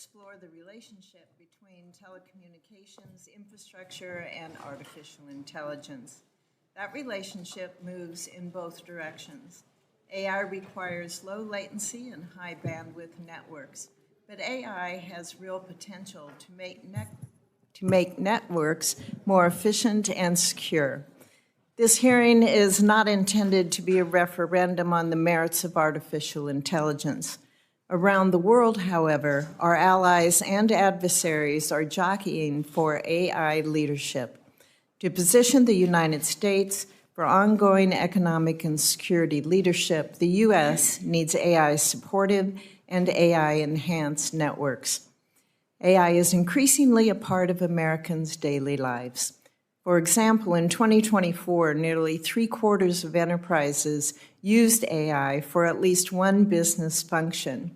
Explore the relationship between telecommunications infrastructure and artificial intelligence. That relationship moves in both directions. AI requires low latency and high bandwidth networks, but AI has real potential to make networks more efficient and secure. This hearing is not intended to be a referendum on the merits of artificial intelligence. Around the world, however, our allies and adversaries are jockeying for AI leadership. To position the United States for ongoing economic and security leadership, the U.S. needs AI-supportive and AI-enhanced networks. AI is increasingly a part of Americans' daily lives. For example, in 2024, nearly 3/4 of enterprises used AI for at least one business function.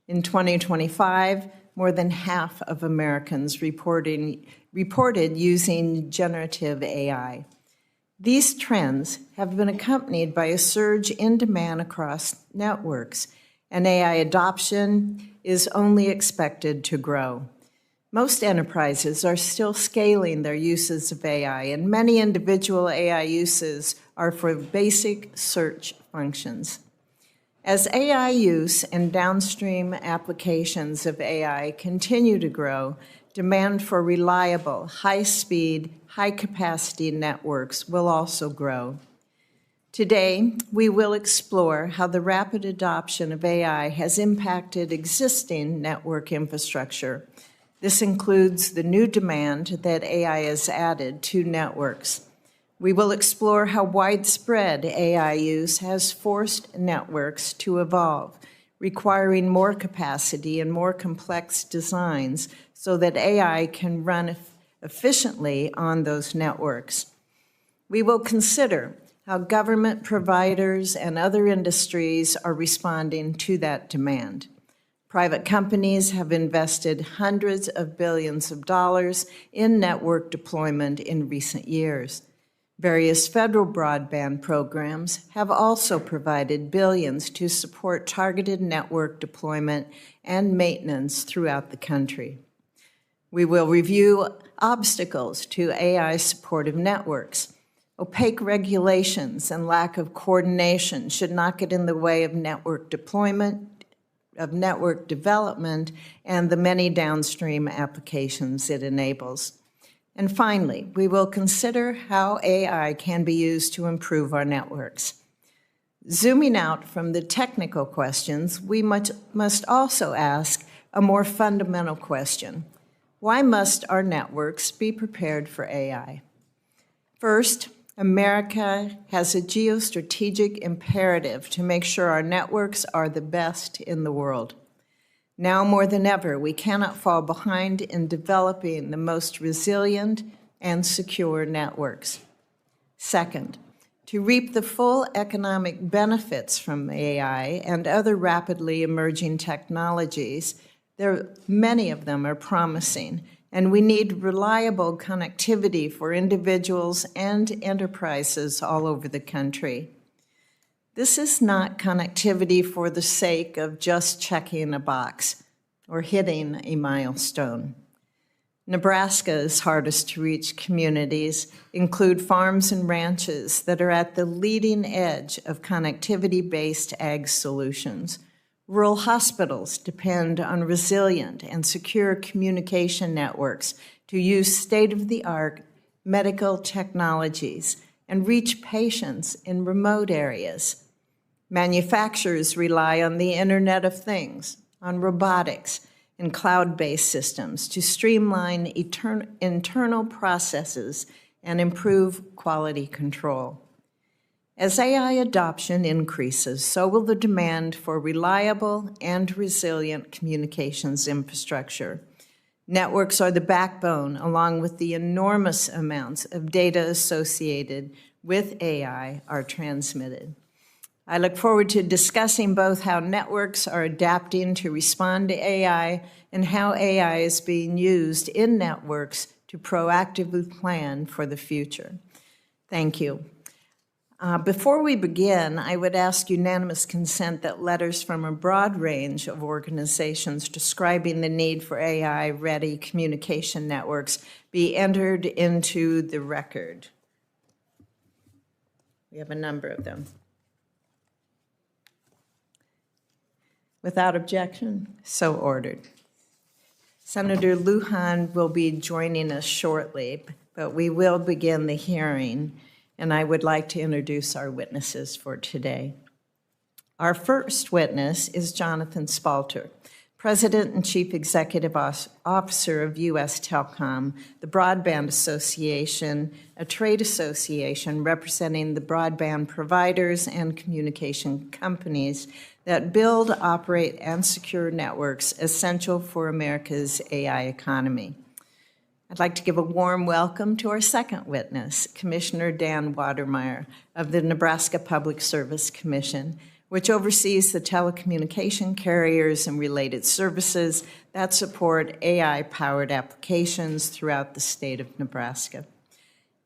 In 2025, more than half of Americans reported using generative AI. These trends have been accompanied by a surge in demand across networks, and AI adoption is only expected to grow. Most enterprises are still scaling their uses of AI, and many individual AI uses are for basic search functions. As AI use and downstream applications of AI continue to grow, demand for reliable, high-speed, high-capacity networks will also grow. Today, we will explore how the rapid adoption of AI has impacted existing network infrastructure. This includes the new demand that AI has added to networks. We will explore how widespread AI use has forced networks to evolve, requiring more capacity and more complex designs so that AI can run efficiently on those networks. We will consider how government providers and other industries are responding to that demand. Private companies have invested hundreds of billions of dollars in network deployment in recent years. Various federal broadband programs have also provided billions to support targeted network deployment and maintenance throughout the country. We will review obstacles to AI-supportive networks. Opaque regulations and lack of coordination should not get in the way of network deployment, of network development, and the many downstream applications it enables. And finally, we will consider how AI can be used to improve our networks. Zooming out from the technical questions, we must also ask a more fundamental question. Why must our networks be prepared for AI? First, America has a geostrategic imperative to make sure our networks are the best in the world. Now more than ever, we cannot fall behind in developing the most resilient and secure networks. Second, to reap the full economic benefits from AI and other rapidly emerging technologies, many of them are promising, and we need reliable connectivity for individuals and enterprises all over the country. This is not connectivity for the sake of just checking a box or hitting a milestone. Nebraska's hardest to reach communities include farms and ranches that are at the leading edge of connectivity-based ag solutions. Rural hospitals depend on resilient and secure communication networks to use state-of-the-art medical technologies and reach patients in remote areas. Manufacturers rely on the Internet of Things, on robotics, and cloud-based systems to streamline internal processes and improve quality control. As AI adoption increases, so will the demand for reliable and resilient communications infrastructure. Networks are the backbone, along with the enormous amounts of data associated with AI are transmitted. I look forward to discussing both how networks are adapting to respond to AI and how AI is being used in networks to proactively plan for the future. Thank you. Before we begin, I would ask unanimous consent that letters from a broad range of organizations describing the need for AI-ready communication networks be entered into the record. We have a number of them. Without objection, so ordered. Senator Lujan will be joining us shortly, but we will begin the hearing, and I would like to introduce our witnesses for today. Our first witness is Jonathan Spalter, President and Chief Executive Officer of U.S. Telecom, the Broadband Association, a trade association representing the broadband providers and communication companies that build, operate, and secure networks essential for America's AI economy. I'd like to give a warm welcome to our second witness, Commissioner Dan Watermeyer of the Nebraska Public Service Commission, which oversees the telecommunication carriers and related services that support AI-powered applications throughout the state of Nebraska.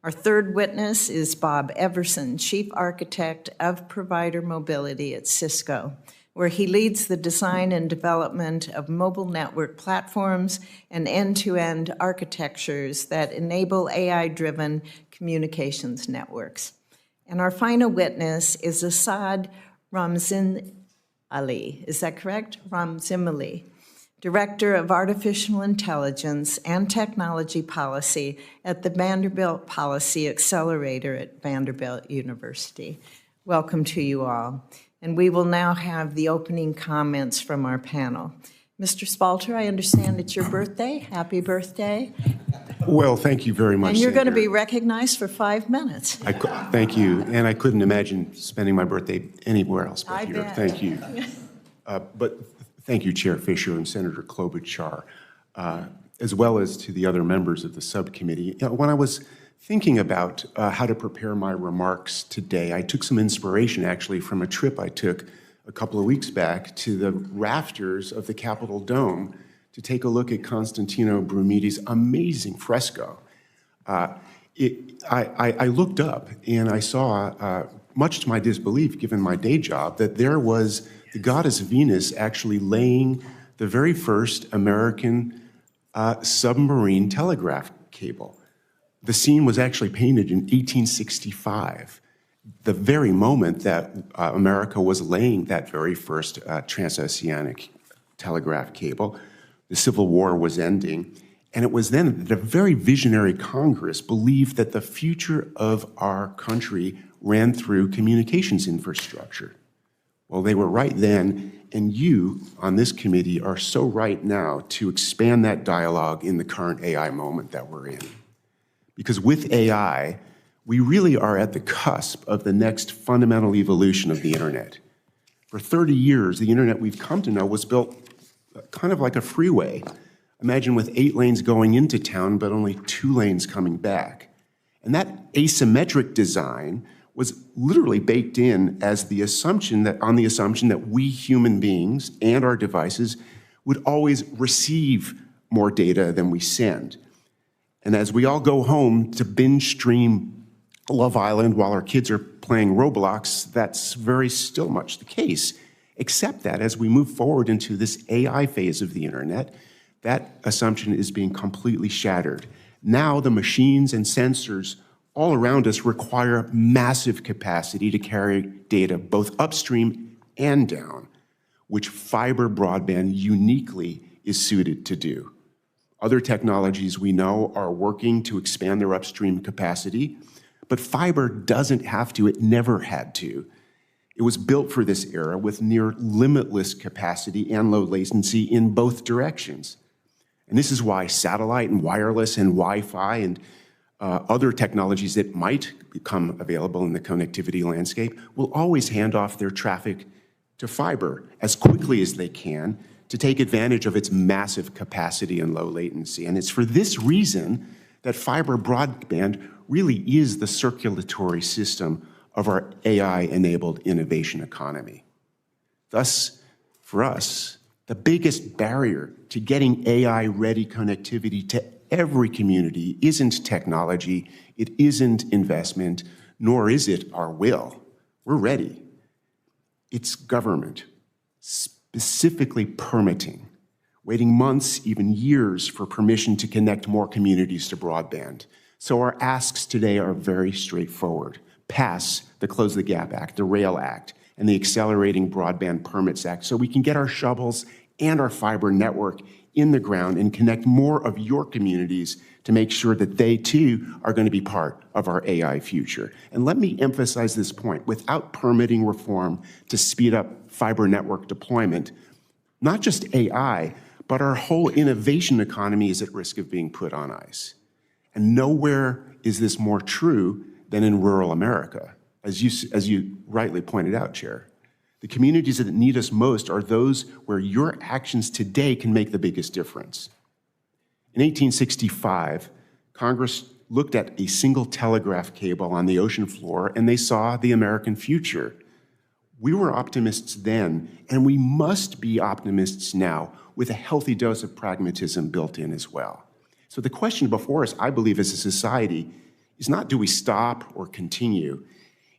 Our third witness is Bob Everson, Chief Architect of Provider Mobility at Cisco, where he leads the design and development of mobile network platforms and end-to-end architectures that enable AI-driven communications networks. And our final witness is Asad Ramzin Ali, is that correct? Ramzimali, Director of Artificial Intelligence and Technology Policy at the Vanderbilt Policy Accelerator at Vanderbilt University. Welcome to you all. And we will now have the opening comments from our panel. Mr. Spalter, I understand it's your birthday. Happy birthday. Well, thank you very much. And you're going to be recognized for 5 minutes. Thank you. And I couldn't imagine spending my birthday anywhere else but here. Bet. Thank you. But thank you, Chair Fisher and Senator Klobuchar, as well as to the other members of the subcommittee. When I was thinking about how to prepare my remarks today, I took some inspiration actually from a trip I took a couple of weeks back to the rafters of the Capitol Dome to take a look at Constantino Brumidi's amazing fresco. I looked up and I saw, much to my disbelief given my day job, that there was the goddess Venus actually laying the very first American submarine telegraph cable. The scene was actually painted in 1865, the very moment that America was laying that very first transoceanic telegraph cable. The Civil War was ending, and it was then that a very visionary Congress believed that the future of our country ran through communications infrastructure. Well, they were right then, and you on this committee are so right now to expand that dialogue in the current AI moment that we're in. Because with AI, we really are at the cusp of the next fundamental evolution of the internet. For 30 years, the internet we've come to know was built kind of like a freeway. Imagine with 8 lanes going into town, but only 2 lanes coming back. And that asymmetric design was literally baked in as the assumption that we human beings and our devices would always receive more data than we send. And as we all go home to binge stream Love Island while our kids are playing Roblox, that's very still much the case, except that as we move forward into this AI phase of the internet, that assumption is being completely shattered. Now the machines and sensors all around us require massive capacity to carry data both upstream and down, which fiber broadband uniquely is suited to do. Other technologies we know are working to expand their upstream capacity, but fiber doesn't have to, it never had to. It was built for this era with near limitless capacity and low latency in both directions. And this is why satellite and wireless and Wi-Fi and other technologies that might become available in the connectivity landscape will always hand off their traffic to fiber as quickly as they can to take advantage of its massive capacity and low latency. And it's for this reason that fiber broadband really is the circulatory system of our AI-enabled innovation economy. Thus, for us, the biggest barrier to getting AI-ready connectivity to every community isn't technology, it isn't investment, nor is it our will. We're ready. It's government, specifically permitting, waiting months, even years for permission to connect more communities to broadband. So our asks today are very straightforward. Pass the Close the Gap Act, the RAIL Act, and the Accelerating Broadband Permits Act so we can get our shovels and our fiber network in the ground and connect more of your communities to make sure that they too are going to be part of our AI future. And let me emphasize this point. Without permitting reform to speed up fiber network deployment, not just AI, but our whole innovation economy is at risk of being put on ice. And nowhere is this more true than in rural America, as you rightly pointed out, Chair. The communities that need us most are those where your actions today can make the biggest difference. In 1865, Congress looked at a single telegraph cable on the ocean floor, and they saw the American future. We were optimists then, and we must be optimists now with a healthy dose of pragmatism built in as well. So the question before us, I believe, as a society, is not do we stop or continue?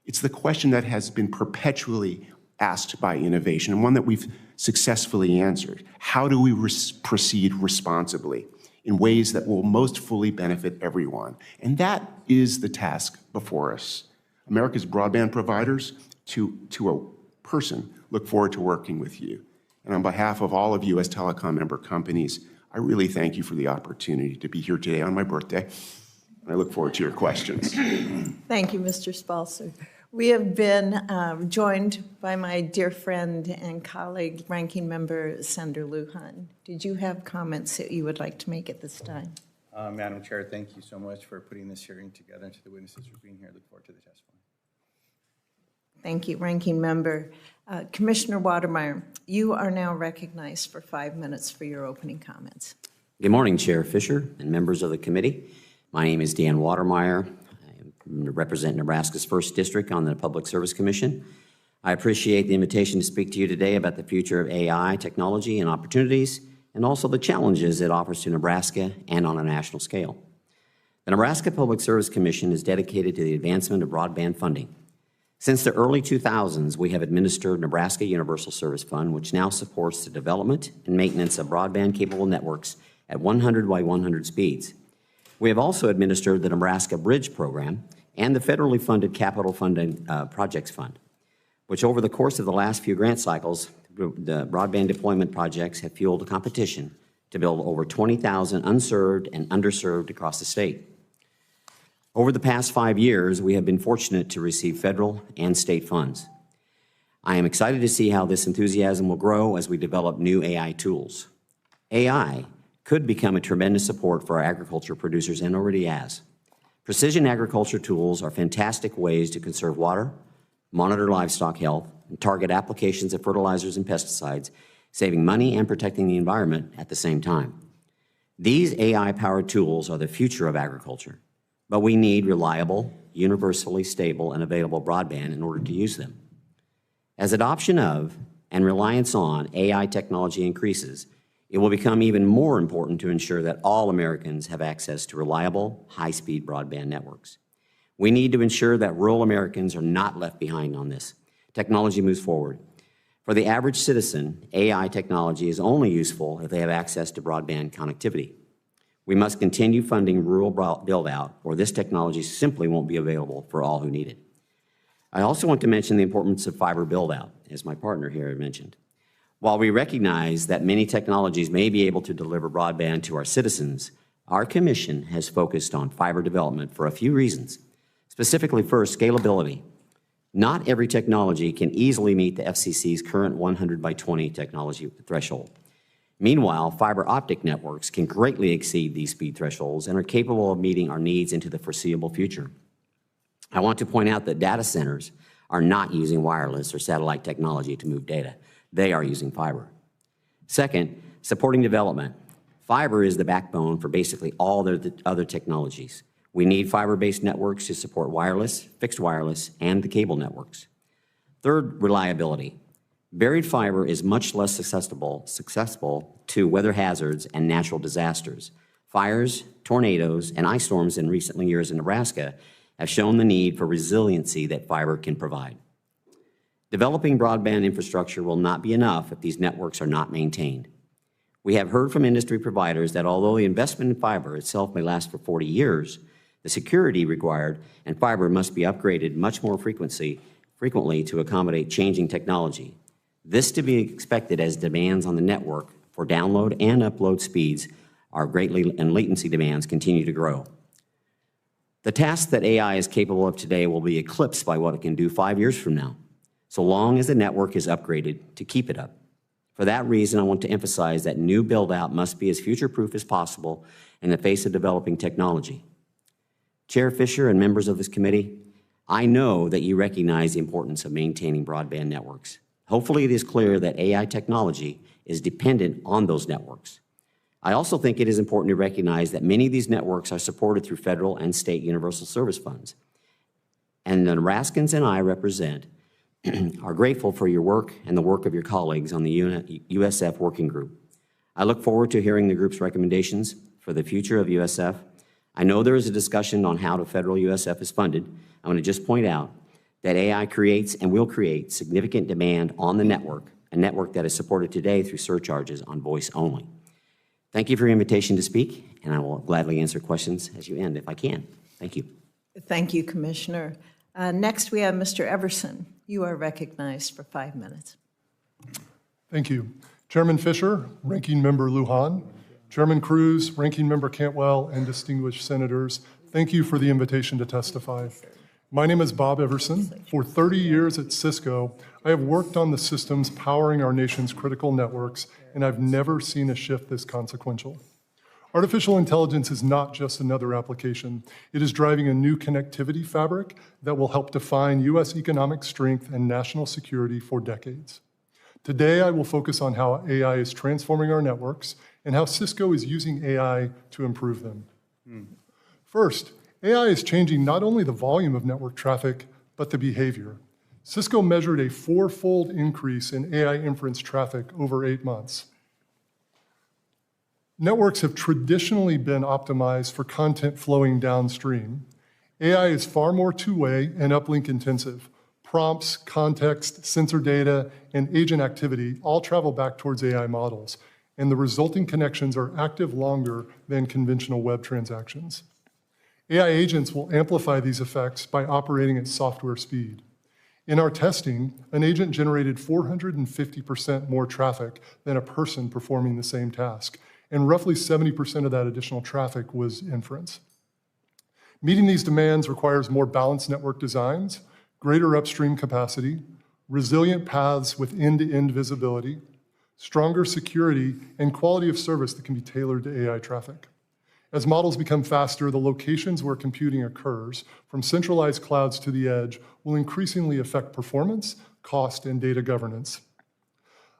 It's the question that has been perpetually asked by innovation, and one that we've successfully answered. How do we proceed responsibly in ways that will most fully benefit everyone? And that is the task before us. America's broadband providers, to a person, look forward to working with you. And on behalf of all of you as telecom member companies, I really thank you for the opportunity to be here today on my birthday. I look forward to your questions. Thank you, Mr. Spalzer. We have been joined by my dear friend and colleague, Ranking Member Senator Lujan. Did you have comments that you would like to make at this time? Madam Chair, thank you so much for putting this hearing together and to the witnesses for being here. I look forward to the testimony. Thank you, Ranking Member. Commissioner Watermeyer, you are now recognized for 5 minutes for your opening comments. Good morning, Chair Fisher and members of the committee. My name is Dan Watermeyer. I represent Nebraska's 1st District on the Public Service Commission. I appreciate the invitation to speak to you today about the future of AI technology and opportunities, and also the challenges it offers to Nebraska and on a national scale. The Nebraska Public Service Commission is dedicated to the advancement of broadband funding. Since the early 2000s, we have administered Nebraska Universal Service Fund, which now supports the development and maintenance of broadband-capable networks at 100 by 100 speeds. We have also administered the Nebraska Bridge Program and the federally funded Capital Funding Projects Fund, which over the course of the last few grant cycles, the broadband deployment projects have fueled a competition to build over 20,000 unserved and underserved across the state. Over the past 5 years, we have been fortunate to receive federal and state funds. I am excited to see how this enthusiasm will grow as we develop new AI tools. AI could become a tremendous support for our agriculture producers and already has. Precision agriculture tools are fantastic ways to conserve water, monitor livestock health, and target applications of fertilizers and pesticides, saving money and protecting the environment at the same time. These AI-powered tools are the future of agriculture, but we need reliable, universally stable, and available broadband in order to use them. As adoption of and reliance on AI technology increases, it will become even more important to ensure that all Americans have access to reliable, high-speed broadband networks. We need to ensure that rural Americans are not left behind on this. Technology moves forward. For the average citizen, AI technology is only useful if they have access to broadband connectivity. We must continue funding rural build-out, or this technology simply won't be available for all who need it. I also want to mention the importance of fiber build-out, as my partner here mentioned. While we recognize that many technologies may be able to deliver broadband to our citizens, our commission has focused on fiber development for a few reasons. Specifically, first, scalability. Not every technology can easily meet the FCC's current 100 by 20 technology threshold. Meanwhile, fiber optic networks can greatly exceed these speed thresholds and are capable of meeting our needs into the foreseeable future. I want to point out that data centers are not using wireless or satellite technology to move data. They are using fiber. Second, supporting development. Fiber is the backbone for basically all the other technologies. We need fiber-based networks to support wireless, fixed wireless, and the cable networks. Third, reliability. Buried fiber is much less susceptible to weather hazards and natural disasters. Fires, tornadoes, and ice storms in recent years in Nebraska have shown the need for resiliency that fiber can provide. Developing broadband infrastructure will not be enough if these networks are not maintained. We have heard from industry providers that although the investment in fiber itself may last for 40 years, the security required and fiber must be upgraded much more frequently to accommodate changing technology. This to be expected as demands on the network for download and upload speeds are greatly and latency demands continue to grow. The tasks that AI is capable of today will be eclipsed by what it can do 5 years from now, so long as the network is upgraded to keep it up. For that reason, I want to emphasize that new build-out must be as future-proof as possible in the face of developing technology. Chair Fisher and members of this committee, I know that you recognize the importance of maintaining broadband networks. Hopefully, it is clear that AI technology is dependent on those networks. I also think it is important to recognize that many of these networks are supported through federal and state universal service funds. And the Nebraskans and I represent are grateful for your work and the work of your colleagues on the USF Working Group. I look forward to hearing the group's recommendations for the future of USF. I know there is a discussion on how the federal USF is funded. I want to just point out that AI creates and will create significant demand on the network, a network that is supported today through surcharges on voice only. Thank you for your invitation to speak, and I will gladly answer questions as you end if I can. Thank you. Thank you, Commissioner. Next, we have Mr. Everson. You are recognized for 5 minutes. Thank you. Chairman Fisher, Ranking Member Lujan, Chairman Cruz, Ranking Member Cantwell, and distinguished senators, thank you for the invitation to testify. My name is Bob Everson. For 30 years at Cisco, I have worked on the systems powering our nation's critical networks, and I've never seen a shift this consequential. Artificial intelligence is not just another application. It is driving a new connectivity fabric that will help define U.S. economic strength and national security for decades. Today, I will focus on how AI is transforming our networks and how Cisco is using AI to improve them. First, AI is changing not only the volume of network traffic, but the behavior. Cisco measured a 4-fold increase in AI inference traffic over 8 months. Networks have traditionally been optimized for content flowing downstream. AI is far more two-way and uplink intensive. Prompts, context, sensor data, and agent activity all travel back towards AI models, and the resulting connections are active longer than conventional web transactions. AI agents will amplify these effects by operating at software speed. In our testing, an agent generated 450% more traffic than a person performing the same task, and roughly 70% of that additional traffic was inference. Meeting these demands requires more balanced network designs, greater upstream capacity, resilient paths with end-to-end visibility, stronger security, and quality of service that can be tailored to AI traffic. As models become faster, the locations where computing occurs, from centralized clouds to the edge, will increasingly affect performance, cost, and data governance.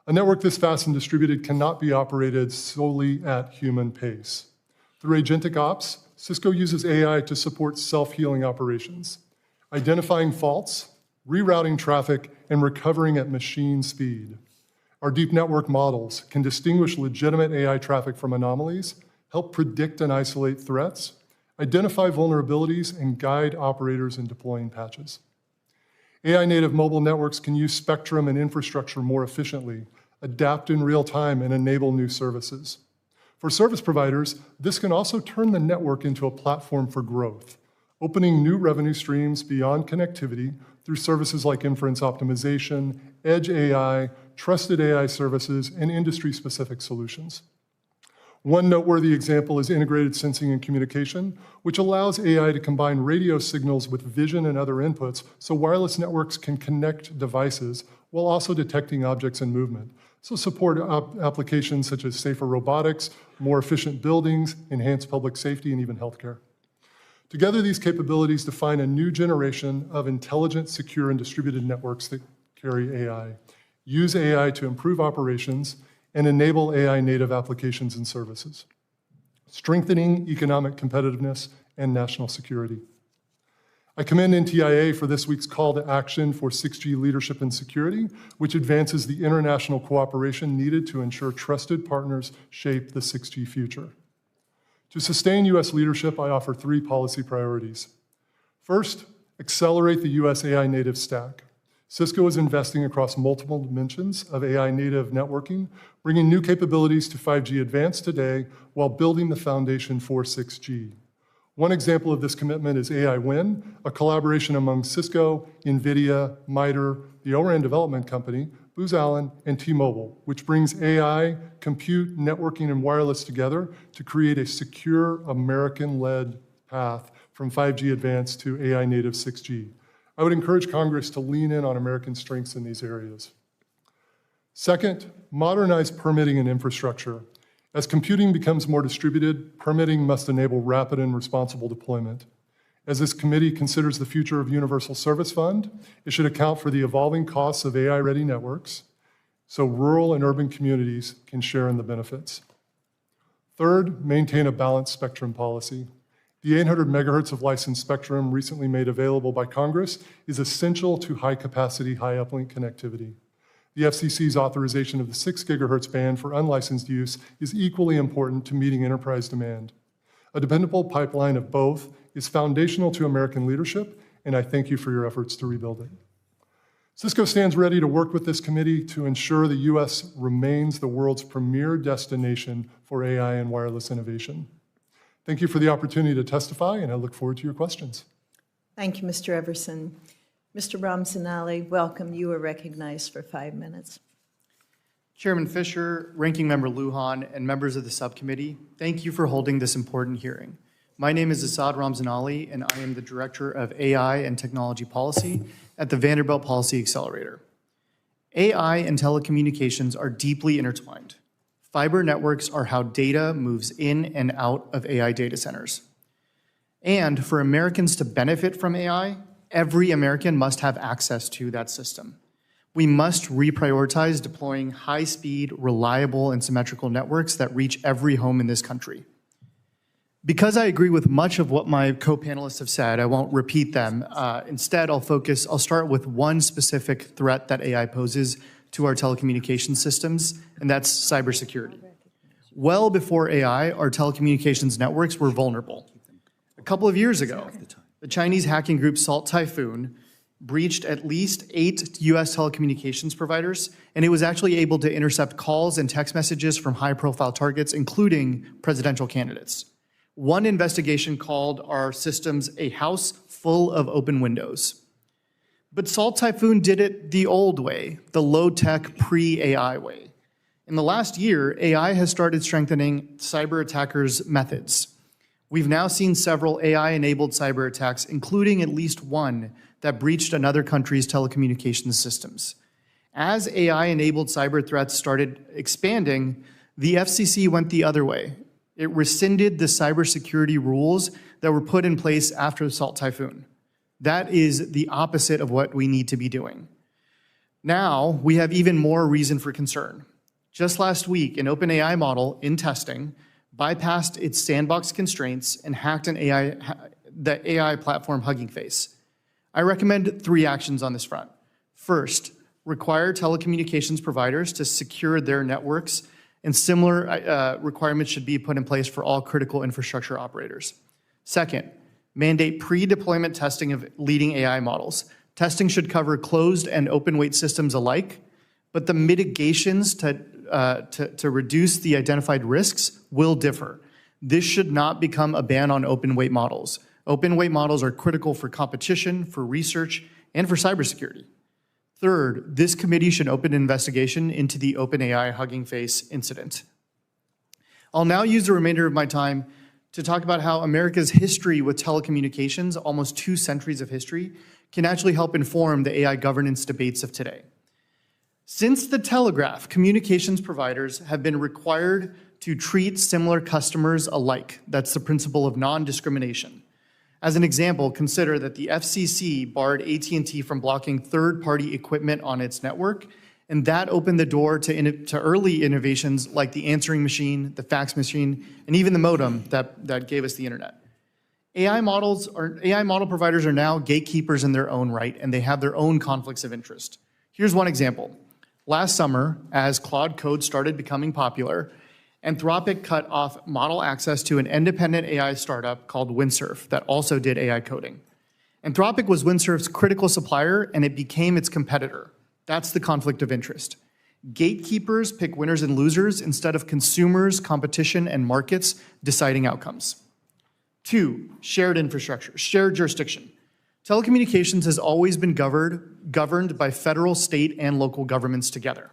A network this fast and distributed cannot be operated solely at human pace. Through agentic ops, Cisco uses AI to support self-healing operations, identifying faults, rerouting traffic, and recovering at machine speed. Our deep network models can distinguish legitimate AI traffic from anomalies, help predict and isolate threats, identify vulnerabilities, and guide operators in deploying patches. AI-native mobile networks can use spectrum and infrastructure more efficiently, adapt in real time, and enable new services. For service providers, this can also turn the network into a platform for growth, opening new revenue streams beyond connectivity through services like inference optimization, edge AI, trusted AI services, and industry-specific solutions. One noteworthy example is integrated sensing and communication, which allows AI to combine radio signals with vision and other inputs so wireless networks can connect devices while also detecting objects in movement. So support applications such as safer robotics, more efficient buildings, enhanced public safety, and even healthcare. Together, these capabilities define a new generation of intelligent, secure, and distributed networks that carry AI, use AI to improve operations, and enable AI-native applications and services, strengthening economic competitiveness and national security. I commend NTIA for this week's call to action for 6G leadership and security, which advances the international cooperation needed to ensure trusted partners shape the 6G future. To sustain U.S. leadership, I offer 3 policy priorities. First, accelerate the U.S. AI native stack. Cisco is investing across multiple dimensions of AI native networking, bringing new capabilities to 5G Advanced today while building the foundation for 6G. One example of this commitment is AI Win, a collaboration among Cisco, NVIDIA, MITRE, the ORAN development company, Booz Allen, and T-Mobile, which brings AI, compute, networking, and wireless together to create a secure American-led path from 5G Advanced to AI native 6G. I would encourage Congress to lean in on American strengths in these areas. Second, modernize permitting and infrastructure. As computing becomes more distributed, permitting must enable rapid and responsible deployment. As this committee considers the future of Universal Service Fund, it should account for the evolving costs of AI-ready networks so rural and urban communities can share in the benefits. Third, maintain a balanced spectrum policy. The 800 megahertz of licensed spectrum recently made available by Congress is essential to high-capacity, high-uplink connectivity. The FCC's authorization of the 6 gigahertz band for unlicensed use is equally important to meeting enterprise demand. A dependable pipeline of both is foundational to American leadership, and I thank you for your efforts to rebuild it. Cisco stands ready to work with this committee to ensure the U.S. remains the world's premier destination for AI and wireless innovation. Thank you for the opportunity to testify, and I look forward to your questions. Thank you, Mr. Everson. Mr. Ramzanali, welcome. You are recognized for 5 minutes. Chairman Fisher, Ranking Member Lujan, and members of the subcommittee, thank you for holding this important hearing. My name is Asad Ramzanali, and I am the Director of AI and Technology Policy at the Vanderbilt Policy Accelerator. AI and telecommunications are deeply intertwined. Fiber networks are how data moves in and out of AI data centers. And for Americans to benefit from AI, every American must have access to that system. We must reprioritize deploying high-speed, reliable, and symmetrical networks that reach every home in this country. Because I agree with much of what my co-panelists have said, I won't repeat them. Instead, I'll start with one specific threat that AI poses to our telecommunications systems, and that's cybersecurity. Well before AI, our telecommunications networks were vulnerable. A couple of years ago, the Chinese hacking group Salt Typhoon breached at least 8 US telecommunications providers, and it was actually able to intercept calls and text messages from high-profile targets, including presidential candidates. One investigation called our systems a house full of open windows. But Salt Typhoon did it the old way, the low-tech, pre-AI way. In the last year, AI has started strengthening cyber attackers' methods. We've now seen several AI-enabled cyber attacks, including at least one that breached another country's telecommunications systems. As AI-enabled cyber threats started expanding, the FCC went the other way. It rescinded the cybersecurity rules that were put in place after Salt Typhoon. That is the opposite of what we need to be doing. Now, we have even more reason for concern. Just last week, an OpenAI model in testing bypassed its sandbox constraints and hacked the AI platform Hugging Face. I recommend 3 actions on this front. First, require telecommunications providers to secure their networks, and similar requirements should be put in place for all critical infrastructure operators. Second, mandate pre-deployment testing of leading AI models. Testing should cover closed and open weight systems alike, but the mitigations to reduce the identified risks will differ. This should not become a ban on open weight models. Open weight models are critical for competition, for research, and for cybersecurity. Third, this committee should open an investigation into the OpenAI Hugging Face incident. I'll now use the remainder of my time to talk about how America's history with telecommunications, almost 2 centuries of history, can actually help inform the AI governance debates of today. Since the telegraph, communications providers have been required to treat similar customers alike. That's the principle of non-discrimination. As an example, consider that the FCC barred AT&T from blocking third-party equipment on its network, and that opened the door to early innovations like the answering machine, the fax machine, and even the modem that gave us the internet. AI model providers are now gatekeepers in their own right, and they have their own conflicts of interest. Here's one example. Last summer, as Claude Code started becoming popular, Anthropic cut off model access to an independent AI startup called Windsurf that also did AI coding. Anthropic was Windsurf's critical supplier, and it became its competitor. That's the conflict of interest. Gatekeepers pick winners and losers instead of consumers, competition, and markets deciding outcomes. 2, shared infrastructure, shared jurisdiction. Telecommunications has always been governed by federal, state, and local governments together.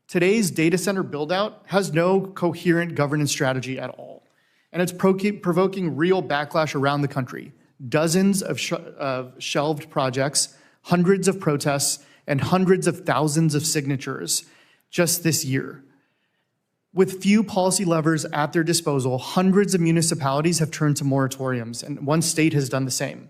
Today's data center build-out has no coherent governance strategy at all, and it's provoking real backlash around the country. Dozens of shelved projects, hundreds of protests, and hundreds of thousands of signatures just this year. With few policy levers at their disposal, hundreds of municipalities have turned to moratoriums, and one state has done the same.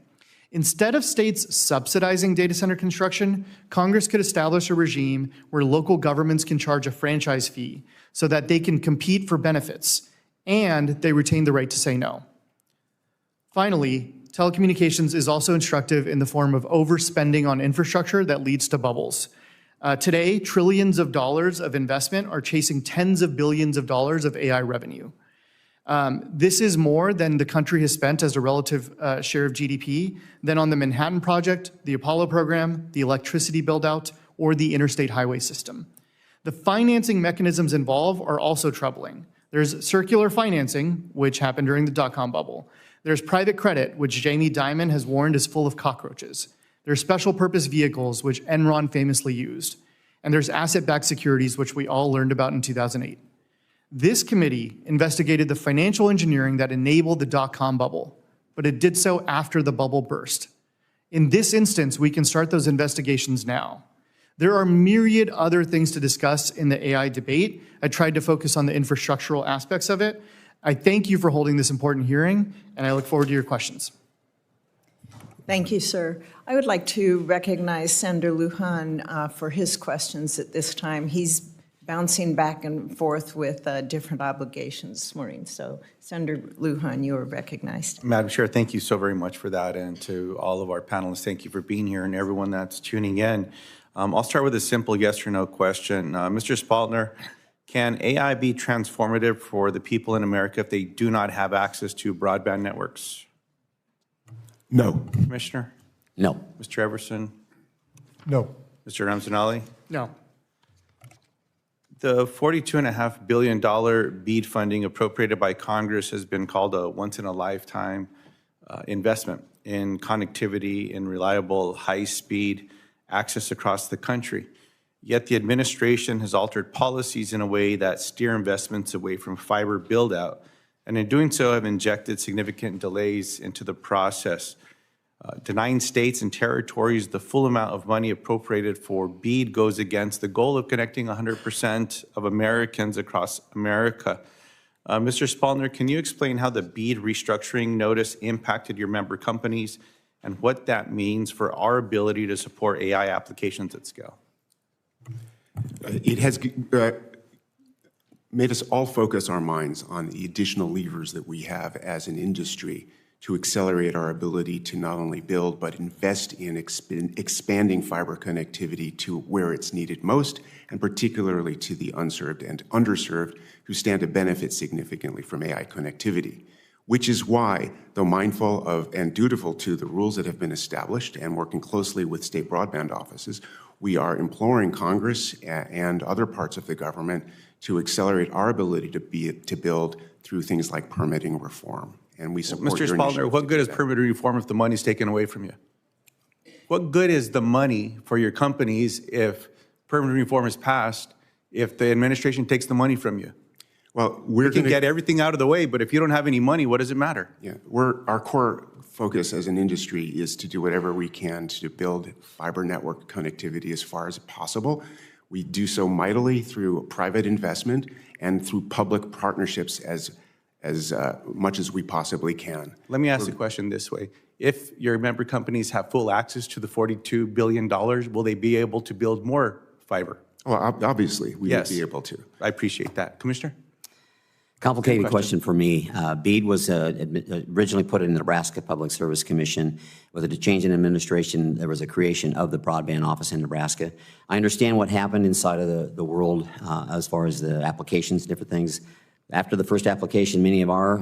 Instead of states subsidizing data center construction, Congress could establish a regime where local governments can charge a franchise fee so that they can compete for benefits, and they retain the right to say no. Finally, telecommunications is also instructive in the form of overspending on infrastructure that leads to bubbles. Today, trillions of dollars of investment are chasing tens of billions of dollars of AI revenue. This is more than the country has spent as a relative share of GDP than on the Manhattan Project, the Apollo program, the electricity build-out, or the interstate highway system. The financing mechanisms involved are also troubling. There's circular financing, which happened during the dot-com bubble. There's private credit, which Jamie Dimon has warned is full of cockroaches. There's special purpose vehicles, which Enron famously used. And there's asset-backed securities, which we all learned about in 2008. This committee investigated the financial engineering that enabled the dot-com bubble, but it did so after the bubble burst. In this instance, we can start those investigations now. There are myriad other things to discuss in the AI debate. I tried to focus on the infrastructural aspects of it. I thank you for holding this important hearing, and I look forward to your questions. Thank you, sir. I would like to recognize Senator Lujan for his questions at this time. He's bouncing back and forth with different obligations this morning. So, Senator Lujan, you are recognized. Madam Chair, thank you so very much for that. And to all of our panelists, thank you for being here, and everyone that's tuning in. I'll start with a simple yes or no question. Mr. Spaltner, can AI be transformative for the people in America if they do not have access to broadband networks? No. Commissioner? No. Mr. Everson? No. Mr. Ramzanali? No. The $42.5 billion BEAD funding appropriated by Congress has been called a once-in-a-lifetime investment in connectivity and reliable, high-speed access across the country. Yet the administration has altered policies in a way that steer investments away from fiber build-out, and in doing so have injected significant delays into the process. Denying states and territories the full amount of money appropriated for BEAD goes against the goal of connecting 100% of Americans across America. Mr. Spaltner, can you explain how the BEAD restructuring notice impacted your member companies and what that means for our ability to support AI applications at scale? It has made us all focus our minds on the additional levers that we have as an industry to accelerate our ability to not only build, but invest in expanding fiber connectivity to where it's needed most, and particularly to the unserved and underserved who stand to benefit significantly from AI connectivity. Which is why, though mindful of and dutiful to the rules that have been established and working closely with state broadband offices, we are imploring Congress and other parts of the government to accelerate our ability to build through things like permitting reform. And we support Mr. Spaltner, what good is permitting reform if the money's taken away from you? What good is the money for your companies if permitting reform is passed if the administration takes the money from you? Well, we can get everything out of the way, but if you don't have any money, what does it matter? Yeah, our core focus as an industry is to do whatever we can to build fiber network connectivity as far as possible. We do so mightily through private investment and through public partnerships as much as we possibly can. Let me ask the question this way. If your member companies have full access to the $42 billion, will they be able to build more fiber? Well, obviously, we would be able to. I appreciate that. Commissioner? Complicated question for me. BEAD was originally put in the Nebraska Public Service Commission. With a change in administration, there was a creation of the broadband office in Nebraska. I understand what happened inside of the world as far as the applications, different things. After the first application, many of our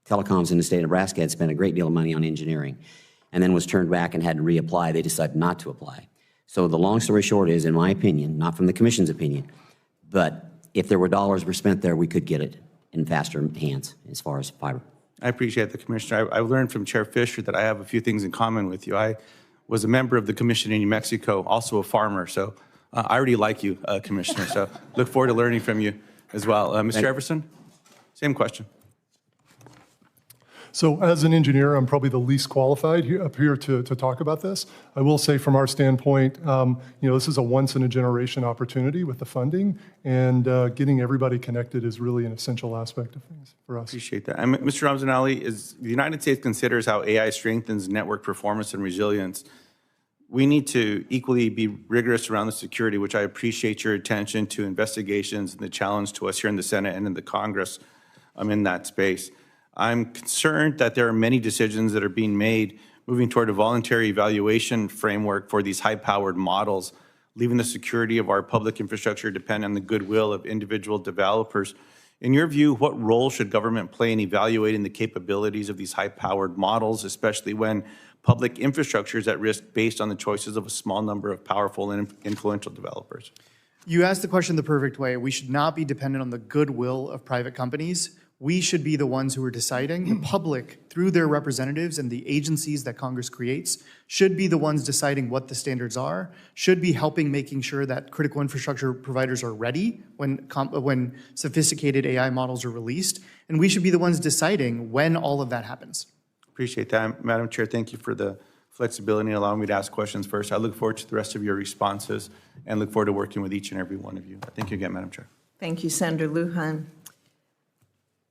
telecoms in the state of Nebraska had spent a great deal of money on engineering. and then was turned back and had to reapply. They decided not to apply. So the long story short is, in my opinion, not from the Commission's opinion, but if there were dollars were spent there, we could get it in faster hands as far as fiber. I appreciate the Commissioner. I learned from Chair Fisher that I have a few things in common with you. I was a member of the Commission in New Mexico, also a farmer, so I already like you, Commissioner, so look forward to learning from you as well. Mr. Everson, same question. So as an engineer, I'm probably the least qualified up here to talk about this. I will say from our standpoint, this is a once-in-a-generation opportunity with the funding, and getting everybody connected is really an essential aspect of things for us. Appreciate that. And Mr. Ramzanali, as the United States considers how AI strengthens network performance and resilience, we need to equally be rigorous around the security, which I appreciate your attention to investigations and the challenge to us here in the Senate and in the Congress in that space. I'm concerned that there are many decisions that are being made moving toward a voluntary evaluation framework for these high-powered models, leaving the security of our public infrastructure depend on the goodwill of individual developers. In your view, what role should government play in evaluating the capabilities of these high-powered models, especially when public infrastructure is at risk based on the choices of a small number of powerful and influential developers? You asked the question the perfect way. We should not be dependent on the goodwill of private companies. We should be the ones who are deciding. The public, through their representatives and the agencies that Congress creates, should be the ones deciding what the standards are, should be helping making sure that critical infrastructure providers are ready when sophisticated AI models are released, and we should be the ones deciding when all of that happens. Appreciate that. Madam Chair, thank you for the flexibility and allowing me to ask questions first. I look forward to the rest of your responses and look forward to working with each and every one of you. Thank you again, Madam Chair. Thank you, Senator Lujan.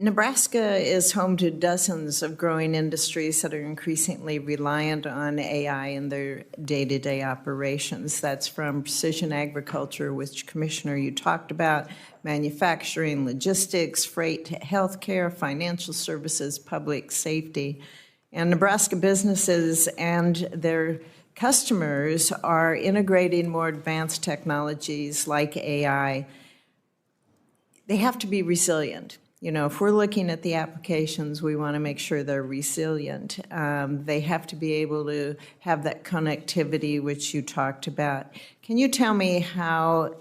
Nebraska is home to dozens of growing industries that are increasingly reliant on AI in their day-to-day operations. That's from precision agriculture, which, Commissioner, you talked about, manufacturing, logistics, freight, healthcare, financial services, public safety. And Nebraska businesses and their customers are integrating more advanced technologies like AI. They have to be resilient. If we're looking at the applications, we want to make sure they're resilient. They have to be able to have that connectivity, which you talked about. Can you tell me how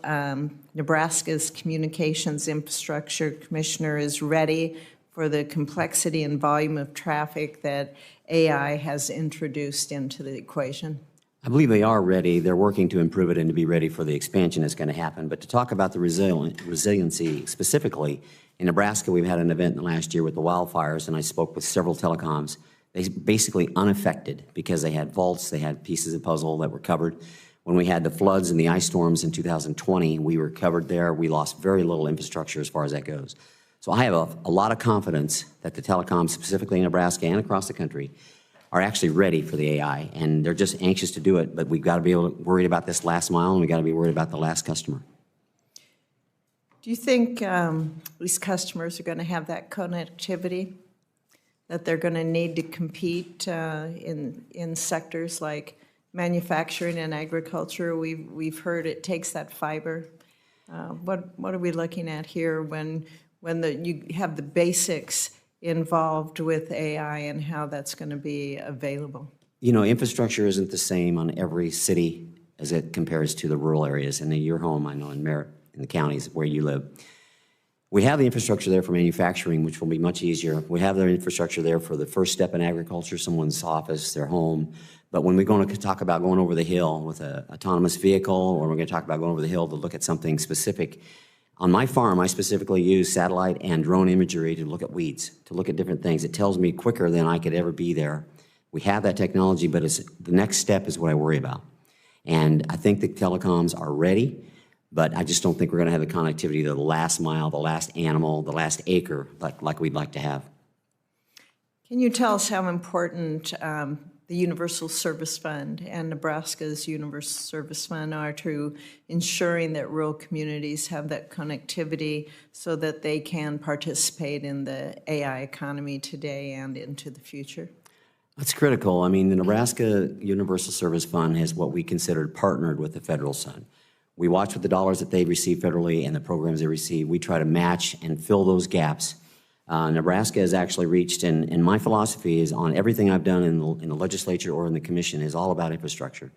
Nebraska's communications infrastructure, Commissioner, is ready for the complexity and volume of traffic that AI has introduced into the equation? I believe they are ready. They're working to improve it and to be ready for the expansion that's going to happen. But to talk about the resiliency specifically, in Nebraska, we've had an event last year with the wildfires, and I spoke with several telecoms. They basically unaffected because they had vaults, they had pieces of puzzle that were covered. When we had the floods and the ice storms in 2020, we were covered there. We lost very little infrastructure as far as that goes. So I have a lot of confidence that the telecoms, specifically in Nebraska and across the country, are actually ready for the AI, and they're just anxious to do it, but we've got to be worried about this last mile, and we've got to be worried about the last customer. Do you think these customers are going to have that connectivity, that they're going to need to compete in sectors like manufacturing and agriculture? We've heard it takes that fiber. What are we looking at here when you have the basics involved with AI and how that's going to be available? Infrastructure isn't the same on every city as it compares to the rural areas. And in your home, I know in Merritt, in the counties where you live. We have the infrastructure there for manufacturing, which will be much easier. We have the infrastructure there for the first step in agriculture, someone's office, their home. But when we're going to talk about going over the hill with an autonomous vehicle, or we're going to talk about going over the hill to look at something specific, on my farm, I specifically use satellite and drone imagery to look at weeds, to look at different things. It tells me quicker than I could ever be there. We have that technology, but the next step is what I worry about. And I think the telecoms are ready, but I just don't think we're going to have the connectivity to the last mile, the last animal, the last acre like we'd like to have. Can you tell us how important the Universal Service Fund and Nebraska's Universal Service Fund are to ensuring that rural communities have that connectivity so that they can participate in the AI economy today and into the future? That's critical. I mean, the Nebraska Universal Service Fund has what we considered partnered with the federal fund. We watch with the dollars that they receive federally and the programs they receive. We try to match and fill those gaps Nebraska has actually reached, and my philosophy is on everything I've done in the legislature or in the commission is all about infrastructure.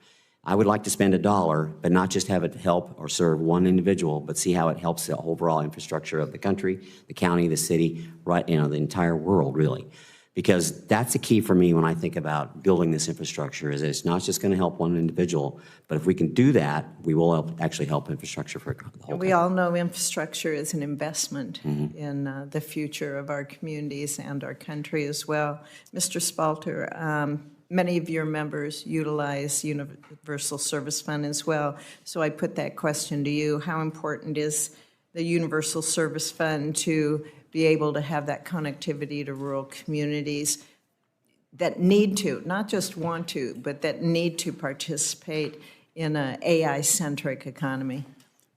I would like to spend $1, but not just have it help or serve one individual, but see how it helps the overall infrastructure of the country, the county, the city, right, the entire world, really. Because that's the key for me when I think about building this infrastructure, is that it's not just going to help one individual, but if we can do that, we will actually help infrastructure for the whole country. We all know infrastructure is an investment in the future of our communities and our country as well. Mr. Spalter, many of your members utilize Universal Service Fund as well, so I put that question to you. How important is the Universal Service Fund to be able to have that connectivity to rural communities that need to, not just want to, but that need to participate in an AI-centric economy?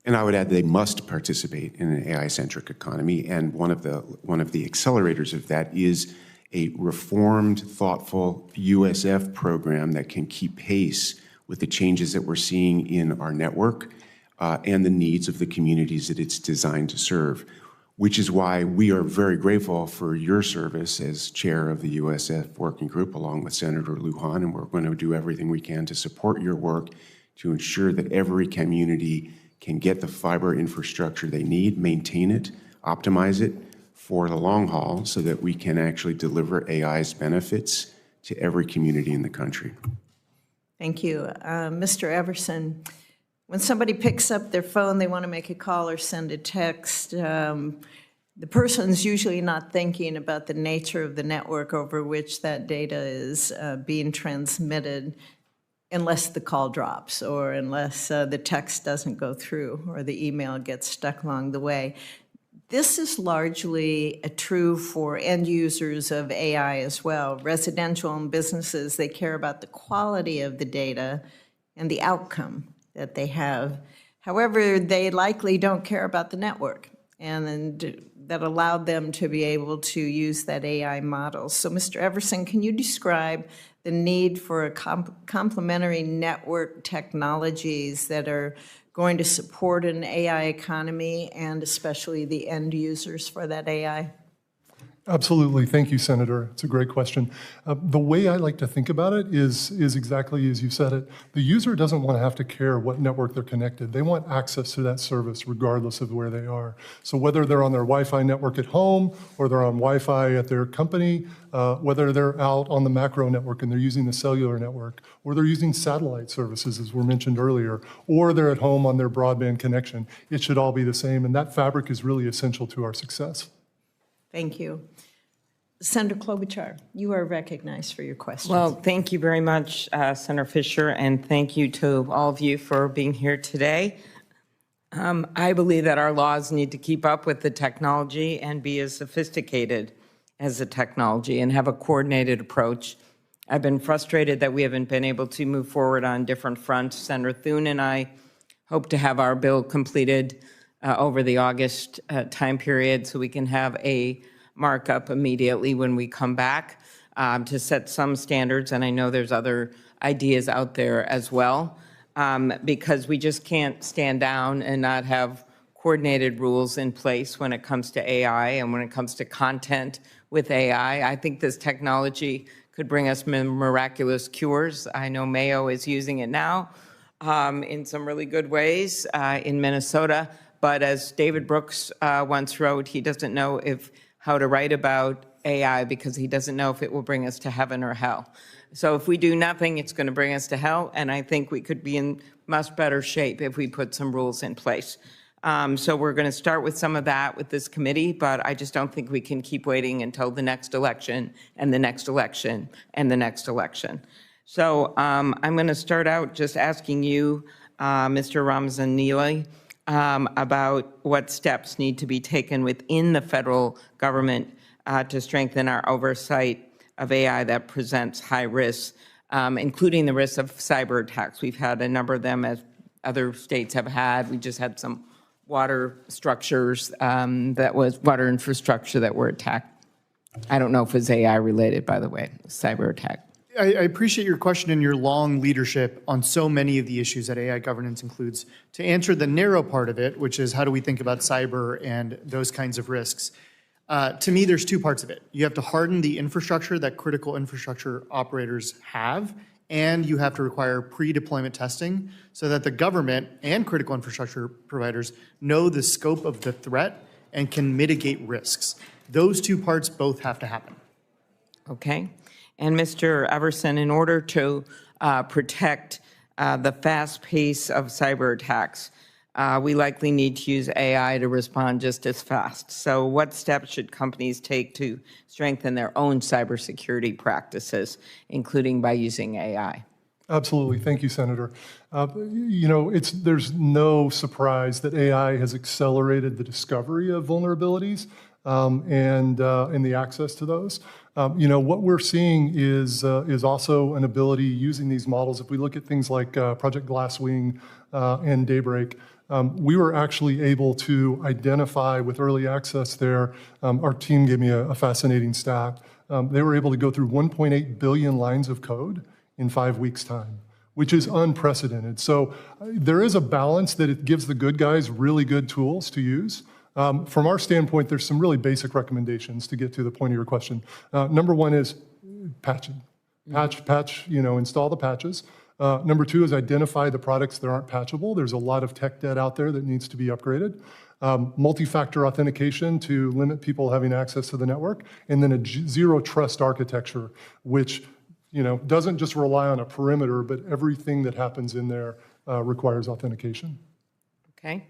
And I would add they must participate in an AI-centric economy, and one of the accelerators of that is a reformed, thoughtful USF program that can keep pace with the changes that we're seeing in our network and the needs of the communities that it's designed to serve, which is why we are very grateful for your service as chair of the USF Working Group, along with Senator Lujan, and we're going to do everything we can to support your work to ensure that every community can get the fiber infrastructure they need, maintain it, optimize it for the long haul so that we can actually deliver AI's benefits to every community in the country. Thank you. Mr. Everson, when somebody picks up their phone, they want to make a call or send a text, the person's usually not thinking about the nature of the network over which that data is being transmitted, unless the call drops or unless the text doesn't go through or the email gets stuck along the way. This is largely true for end users of AI as well. Residential and businesses, they care about the quality of the data and the outcome that they have. However, they likely don't care about the network, and that allowed them to be able to use that AI model. So, Mr. Everson, can you describe the need for a complementary network technologies that are going to support an AI economy and especially the end users for that AI? Absolutely. Thank you, Senator. It's a great question. The way I like to think about it is exactly as you said it. The user doesn't want to have to care what network they're connected. They want access to that service regardless of where they are. So whether they're on their Wi-Fi network at home or they're on Wi-Fi at their company, whether they're out on the macro network and they're using the cellular network, or they're using satellite services, as were mentioned earlier, or they're at home on their broadband connection, it should all be the same. And that fabric is really essential to our success. Thank you. Senator Klobuchar, you are recognized for your questions. Well, thank you very much, Senator Fisher, and thank you to all of you for being here today. I believe that our laws need to keep up with the technology and be as sophisticated as the technology and have a coordinated approach. I've been frustrated that we haven't been able to move forward on different fronts. Senator Thune and I hope to have our bill completed over the August time period so we can have a markup immediately when we come back to set some standards, and I know there's other ideas out there as well, because we just can't stand down and not have coordinated rules in place when it comes to AI and when it comes to content with AI. I think this technology could bring us miraculous cures. I know Mayo is using it now in some really good ways in Minnesota, but as David Brooks once wrote, he doesn't know how to write about AI because he doesn't know if it will bring us to heaven or hell. So if we do nothing, it's going to bring us to hell, and I think we could be in much better shape if we put some rules in place. So we're going to start with some of that with this committee, but I just don't think we can keep waiting until the next election and the next election and the next election. So I'm going to start out just asking you, Mr. Ramzanili, about what steps need to be taken within the federal government to strengthen our oversight of AI that presents high risks, including the risk of cyber attacks. We've had a number of them, as other states have had. We just had some water structures water infrastructure that were attacked. I don't know if it's AI related, by the way, cyber attack. I appreciate your question and your long leadership on so many of the issues that AI governance includes. To answer the narrow part of it, which is how do we think about cyber and those kinds of risks, To me, there's two parts of it. You have to harden the infrastructure that critical infrastructure operators have, and you have to require pre-deployment testing so that the government and critical infrastructure providers know the scope of the threat and can mitigate risks. Those two parts both have to happen. Okay. And Mr. Everson, in order to protect the fast pace of cyber attacks, we likely need to use AI to respond just as fast. So what steps should companies take to strengthen their own cybersecurity practices, including by using AI? Absolutely. Thank you, Senator. There's no surprise that AI has accelerated the discovery of vulnerabilities and the access to those. What we're seeing is also an ability using these models. If we look at things like Project Glasswing and Daybreak, we were actually able to identify with early access there. Our team gave me a fascinating stat. They were able to go through 1.8 billion lines of code in 5 weeks' time, which is unprecedented. So there is a balance that it gives the good guys really good tools to use. From our standpoint, there's some really basic recommendations to get to the point of your question. Number one is patching. Patch, install the patches. Number two is identify the products that aren't patchable. There's a lot of tech debt out there that needs to be upgraded. Multi-factor authentication to limit people having access to the network. And then a zero trust architecture, which doesn't just rely on a perimeter, but everything that happens in there requires authentication. Okay.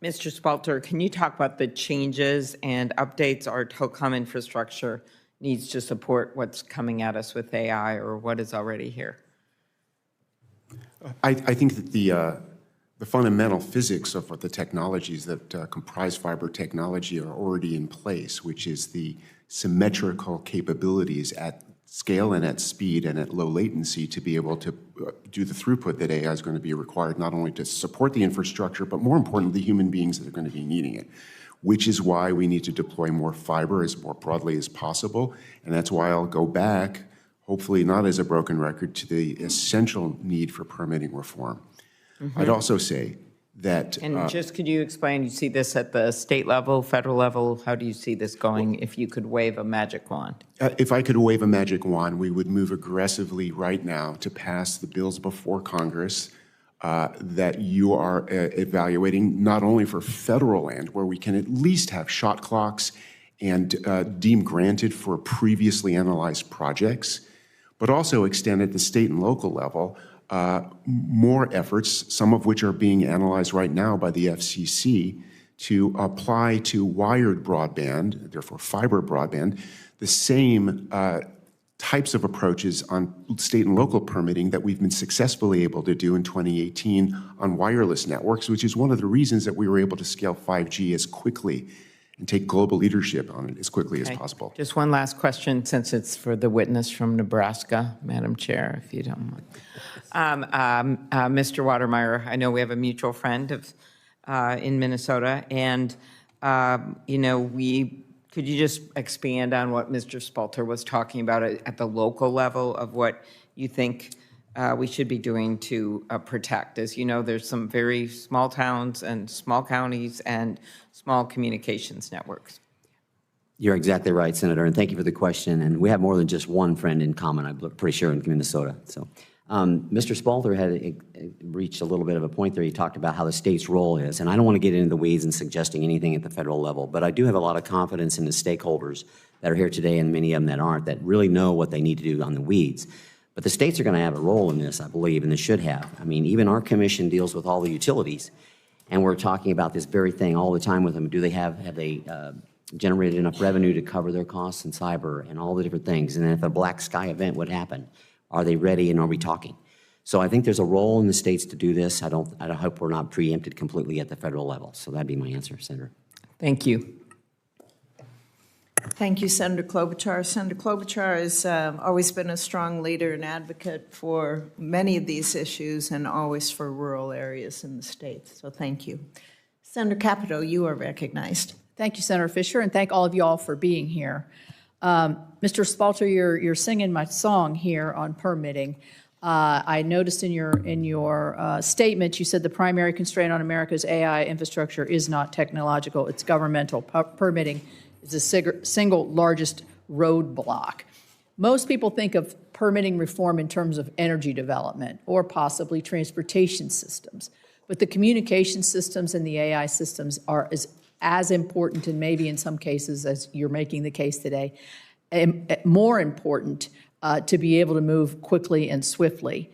Mr. Spalter, can you talk about the changes and updates our telecom infrastructure needs to support what's coming at us with AI or what is already here? I think that the fundamental physics of what the technologies that comprise fiber technology are already in place, which is the symmetrical capabilities at scale and at speed and at low latency to be able to do the throughput that AI is going to be required, not only to support the infrastructure, but more importantly, the human beings that are going to be needing it, which is why we need to deploy more fiber as more broadly as possible. And that's why I'll go back, hopefully not as a broken record, to the essential need for permitting reform. I'd also say that— And just could you explain, you see this at the state level, federal level? How do you see this going if you could wave a magic wand? If I could wave a magic wand, we would move aggressively right now to pass the bills before Congress that you are evaluating, not only for federal land, where we can at least have shot clocks and deem granted for previously analyzed projects, but also extend at the state and local level more efforts, some of which are being analyzed right now by the FCC, to apply to wired broadband, therefore fiber broadband, the same types of approaches on state and local permitting that we've been successfully able to do in 2018 on wireless networks, which is one of the reasons that we were able to scale 5G as quickly and take global leadership on it as quickly as possible. Just one last question, since it's for the witness from Nebraska, Madam Chair, if you don't mind. Mr. Watermeyer, I know we have a mutual friend in Minnesota, and could you just expand on what Mr. Spalter was talking about at the local level of what you think we should be doing to protect? As you know, there's some very small towns and small counties and small communications networks. You're exactly right, Senator, and thank you for the question. And we have more than just one friend in common, I'm pretty sure, in Minnesota. So, Mr. Spalter had reached a little bit of a point there. He talked about how the state's role is, and I don't want to get into the weeds and suggesting anything at the federal level, but I do have a lot of confidence in the stakeholders that are here today, and many of them that aren't, that really know what they need to do on the weeds. But the states are going to have a role in this, I believe, and they should have. I mean, even our commission deals with all the utilities, and we're talking about this very thing all the time with them. Do they have they generated enough revenue to cover their costs in cyber and all the different things? And then if a black sky event would happen, are they ready and are we talking? So I think there's a role in the states to do this. I hope we're not preempted completely at the federal level. So that'd be my answer, Senator. Thank you. Thank you, Senator Klobuchar. Senator Klobuchar has always been a strong leader and advocate for many of these issues and always for rural areas in the state. So thank you. Senator Capito, you are recognized. Thank you, Senator Fisher, and thank all of you all for being here. Mr. Spalter, you're singing my song here on permitting. I noticed in your statement, you said the primary constraint on America's AI infrastructure is not technological, it's governmental. Permitting is the single largest roadblock. Most people think of permitting reform in terms of energy development or possibly transportation systems. But the communication systems and the AI systems are as important, and maybe in some cases, as you're making the case today, more important to be able to move quickly and swiftly.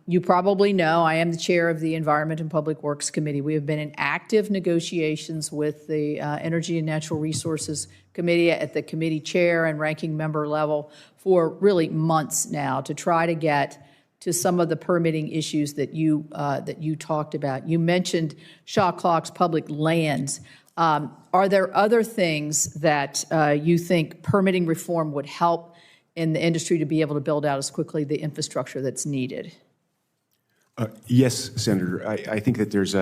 You probably know I am the chair of the Environment and Public Works Committee. We have been in active negotiations with the Energy and Natural Resources Committee at the committee chair and ranking member level for really months now to try to get to some of the permitting issues that you talked about. You mentioned shot clocks, public lands. Are there other things that you think permitting reform would help in the industry to be able to build out as quickly the infrastructure that's needed? Yes, Senator. I think that there's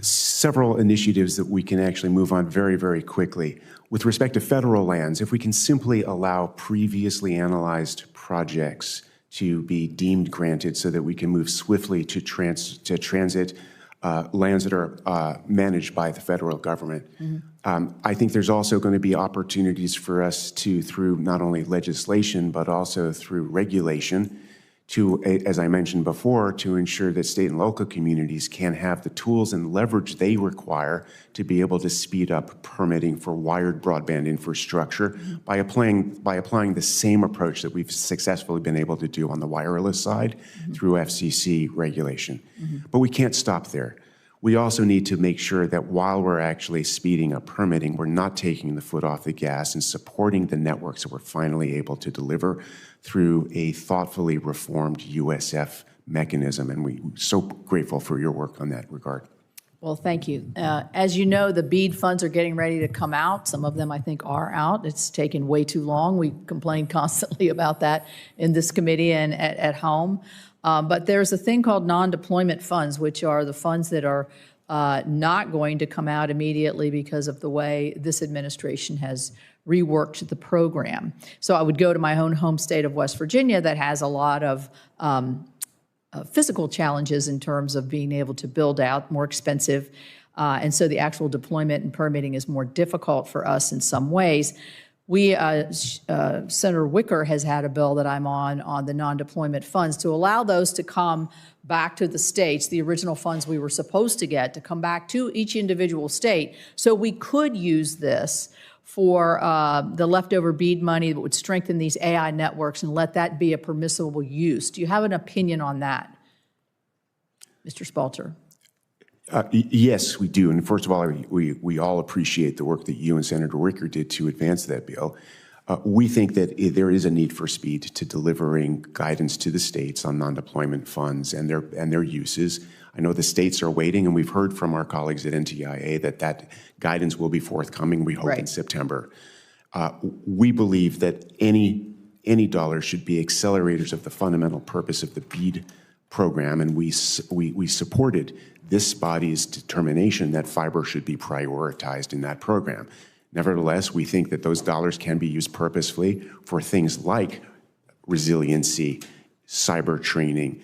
several initiatives that we can actually move on very, very quickly. With respect to federal lands, if we can simply allow previously analyzed projects to be deemed granted so that we can move swiftly to transit lands that are managed by the federal government. I think there's also going to be opportunities for us to, through not only legislation, but also through regulation, to, as I mentioned before, to ensure that state and local communities can have the tools and leverage they require to be able to speed up permitting for wired broadband infrastructure by applying the same approach that we've successfully been able to do on the wireless side through FCC regulation. But we can't stop there. We also need to make sure that while we're actually speeding up permitting, we're not taking the foot off the gas and supporting the networks that we're finally able to deliver through a thoughtfully reformed USF mechanism. And we're so grateful for your work on that regard. Well, thank you. As you know, the BEAD funds are getting ready to come out. Some of them, I think, are out. It's taken way too long. We complain constantly about that in this committee and at home. But there's a thing called non-deployment funds, which are the funds that are not going to come out immediately because of the way this administration has reworked the program. So I would go to my own home state of West Virginia that has a lot of physical challenges in terms of being able to build out, more expensive. And so the actual deployment and permitting is more difficult for us in some ways. Senator Wicker has had a bill that I'm on the non-deployment funds to allow those to come back to the states, the original funds we were supposed to get, to come back to each individual state. So we could use this for the leftover BEAD money that would strengthen these AI networks and let that be a permissible use. Do you have an opinion on that, Mr. Spalter? Yes, we do. And first of all, we all appreciate the work that you and Senator Wicker did to advance that bill. We think that there is a need for speed to delivering guidance to the states on non-deployment funds and their uses. I know the states are waiting, and we've heard from our colleagues at NTIA that guidance will be forthcoming, we hope, in September. We believe that any dollar should be accelerators of the fundamental purpose of the BEAD program, and we supported this body's determination that fiber should be prioritized in that program. Nevertheless, we think that those dollars can be used purposefully for things like resiliency, cyber training,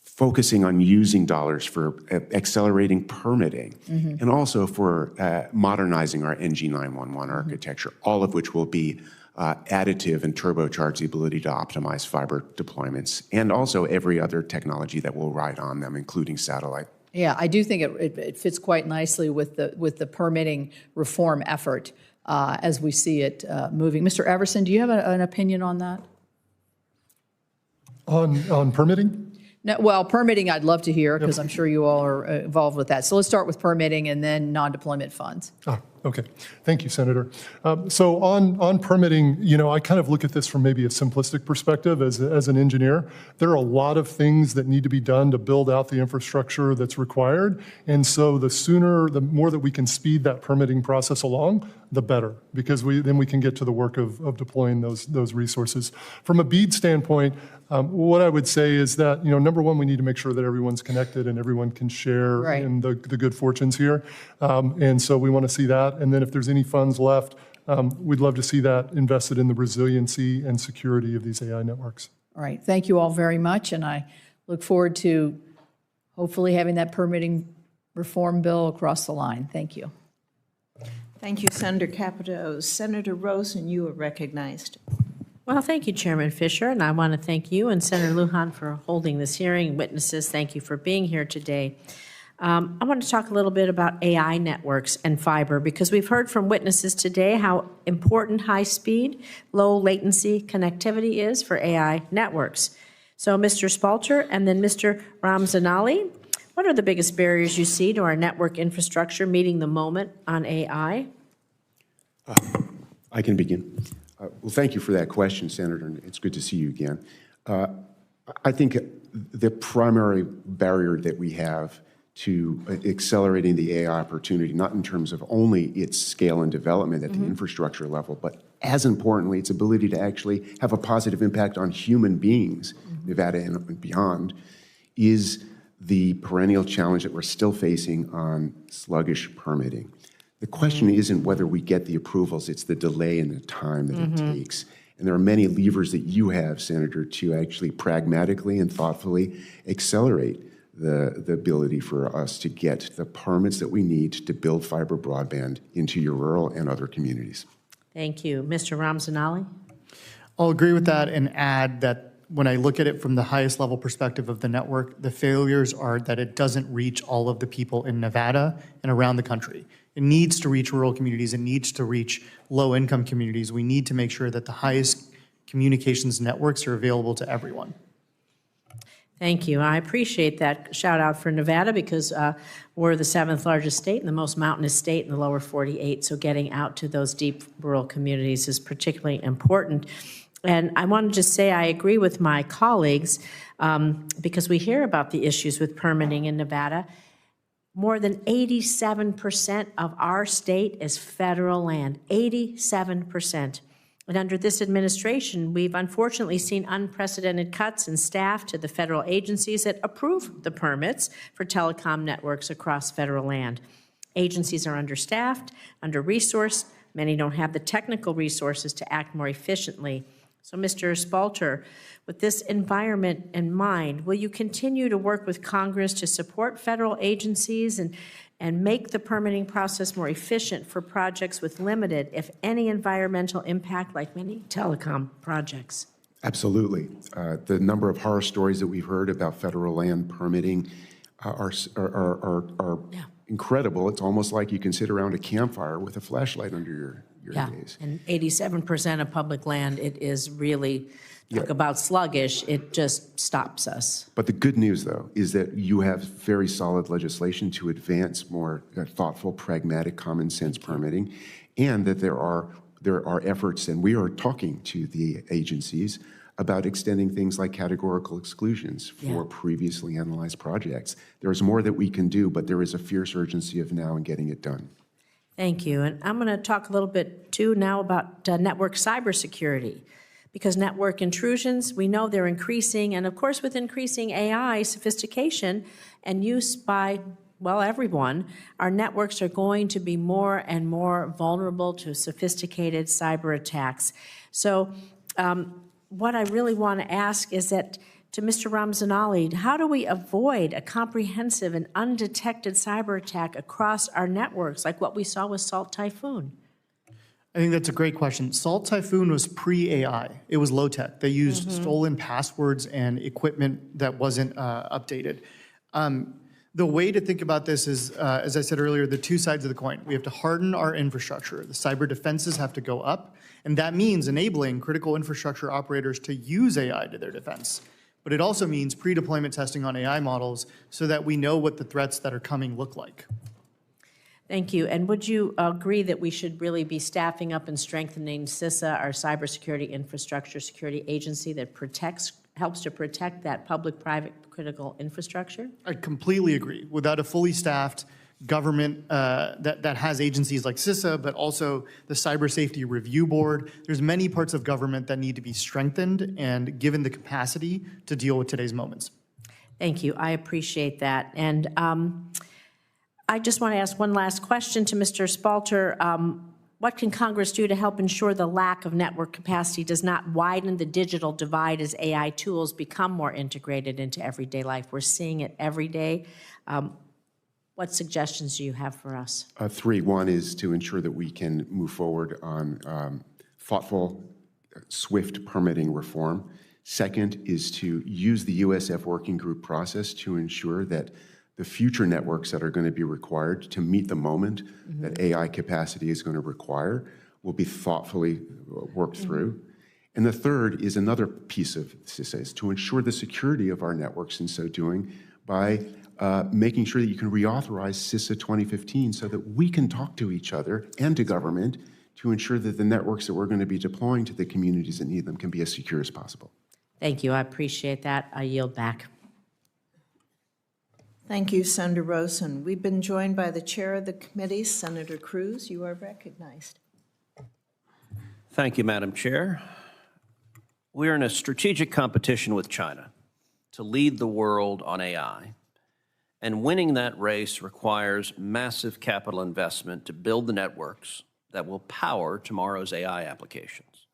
focusing on using dollars for accelerating permitting, and also for modernizing our NG911 architecture, all of which will be additive and turbocharge the ability to optimize fiber deployments, and also every other technology that will ride on them, including satellite. Yeah, I do think it fits quite nicely with the permitting reform effort as we see it moving. Mr. Everson, do you have an opinion on that? On permitting? No, well, permitting I'd love to hear because I'm sure you all are involved with that. So let's start with permitting and then non-deployment funds. Okay. Thank you, Senator. So on permitting, I kind of look at this from maybe a simplistic perspective as an engineer. There are a lot of things that need to be done to build out the infrastructure that's required. And so the more that we can speed that permitting process along, the better, because then we can get to the work of deploying those resources. From a BEAD standpoint, what I would say is that, number one, we need to make sure that everyone's connected and everyone can share in the good fortunes here. And so we want to see that. And then if there's any funds left, we'd love to see that invested in the resiliency and security of these AI networks. All right, thank you all very much, and I look forward to hopefully having that permitting reform bill across the line. Thank you. Thank you, Senator Capito. Senator Rosen, you are recognized. Well, thank you, Chairman Fisher, and I want to thank you and Senator Lujan for holding this hearing. Witnesses, thank you for being here today. I want to talk a little bit about AI networks and fiber, because we've heard from witnesses today how important high-speed, low-latency connectivity is for AI networks. So, Mr. Spalter and then Mr. Ramzanali, what are the biggest barriers you see to our network infrastructure meeting the moment on AI? I can begin. Well, thank you for that question, Senator, and it's good to see you again. I think the primary barrier that we have to accelerating the AI opportunity, not in terms of only its scale and development at the infrastructure level, but as importantly, its ability to actually have a positive impact on human beings, Nevada and beyond, is the perennial challenge that we're still facing on sluggish permitting. The question isn't whether we get the approvals, it's the delay and the time that it takes. And there are many levers that you have, Senator, to actually pragmatically and thoughtfully accelerate the ability for us to get the permits that we need to build fiber broadband into your rural and other communities. Thank you. Mr. Ramzanali? I'll agree with that and add that when I look at it from the highest level perspective of the network, the failures are that it doesn't reach all of the people in Nevada and around the country. It needs to reach rural communities. It needs to reach low-income communities. We need to make sure that the highest communications networks are available to everyone. Thank you. I appreciate that shout out for Nevada, because we're the 7th largest state and the most mountainous state in the lower 48. So getting out to those deep rural communities is particularly important. And I want to just say I agree with my colleagues, because we hear about the issues with permitting in Nevada. More than 87% of our state is federal land, 87%. And under this administration, we've unfortunately seen unprecedented cuts in staff to the federal agencies that approve the permits for telecom networks across federal land. Agencies are understaffed, under-resourced. Many don't have the technical resources to act more efficiently. So, Mr. Spalter, with this environment in mind, will you continue to work with Congress to support federal agencies and make the permitting process more efficient for projects with limited, if any, environmental impact, like many telecom projects? Absolutely. The number of horror stories that we've heard about federal land permitting are incredible. It's almost like you can sit around a campfire with a flashlight under your gaze. And 87% of public land, it is really, talk about sluggish, it just stops us. But the good news, though, is that you have very solid legislation to advance more thoughtful, pragmatic, common sense permitting, and that there are efforts, and we are talking to the agencies about extending things like categorical exclusions for previously analyzed projects. There's more that we can do, but there is a fierce urgency of now in getting it done. Thank you. And I'm going to talk a little bit, too, now about network cybersecurity. Because network intrusions, we know they're increasing, and of course with increasing AI sophistication and use by, well, everyone, our networks are going to be more and more vulnerable to sophisticated cyber attacks. So what I really want to ask is that, to Mr. Ramzanali, how do we avoid a comprehensive and undetected cyber attack across our networks, like what we saw with Salt Typhoon? I think that's a great question. Salt Typhoon was pre-AI. It was low-tech. They used stolen passwords and equipment that wasn't updated. The way to think about this is, as I said earlier, the two sides of the coin. We have to harden our infrastructure. The cyber defenses have to go up, and that means enabling critical infrastructure operators to use AI to their defense. But it also means pre-deployment testing on AI models so that we know what the threats that are coming look like. Thank you. And would you agree that we should really be staffing up and strengthening CISA, our cybersecurity infrastructure security agency that helps to protect that public-private critical infrastructure? I completely agree. Without a fully staffed government that has agencies like CISA, but also the Cyber Safety Review Board, there's many parts of government that need to be strengthened and given the capacity to deal with today's moments. Thank you. I appreciate that. And I just want to ask one last question to Mr. Spalter. what can Congress do to help ensure the lack of network capacity does not widen the digital divide as AI tools become more integrated into everyday life? We're seeing it every day. What suggestions do you have for us? Three. One is to ensure that we can move forward on thoughtful, swift permitting reform. Second is to use the USF working group process to ensure that the future networks that are going to be required to meet the moment that AI capacity is going to require will be thoughtfully worked through. And the third is another piece of CISA, is to ensure the security of our networks in so doing by making sure that you can reauthorize CISA 2015 so that we can talk to each other and to government to ensure that the networks that we're going to be deploying to the communities that need them can be as secure as possible. Thank you. I appreciate that. I yield back. Thank you, Senator Rosen. We've been joined by the chair of the committee, Senator Cruz. You are recognized. Thank you, Madam Chair. We're in a strategic competition with China to lead the world on AI, and winning that race requires massive capital investment to build the networks that will power tomorrow's AI applications.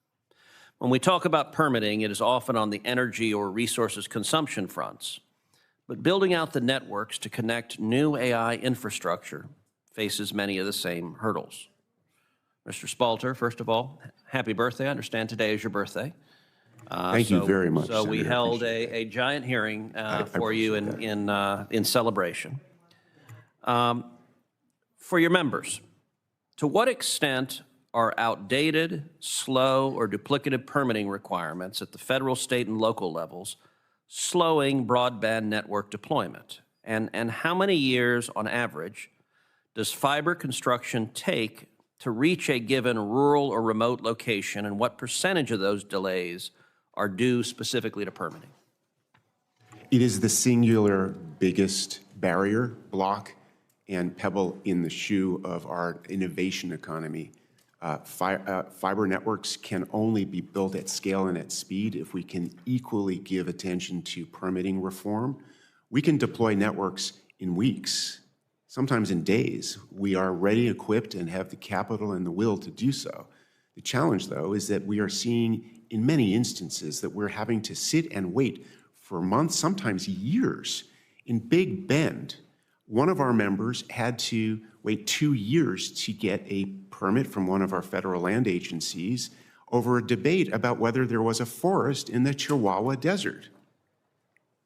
When we talk about permitting, it is often on the energy or resources consumption fronts. But building out the networks to connect new AI infrastructure faces many of the same hurdles. Mr. Spalter, first of all, happy birthday. I understand today is your birthday. Thank you very much, So we Senator. held a giant hearing for you in celebration. For your members, to what extent are outdated, slow, or duplicative permitting requirements at the federal, state, and local levels slowing broadband network deployment? And how many years, on average, does fiber construction take to reach a given rural or remote location, and what percentage of those delays are due specifically to permitting? It is the singular biggest barrier, block, and pebble in the shoe of our innovation economy. Fiber networks can only be built at scale and at speed if we can equally give attention to permitting reform. We can deploy networks in weeks, sometimes in days. We are ready, equipped, and have the capital and the will to do so. The challenge, though, is that we are seeing in many instances that we're having to sit and wait for months, sometimes years. In Big Bend, one of our members had to wait 2 years to get a permit from one of our federal land agencies over a debate about whether there was a forest in the Chihuahua Desert.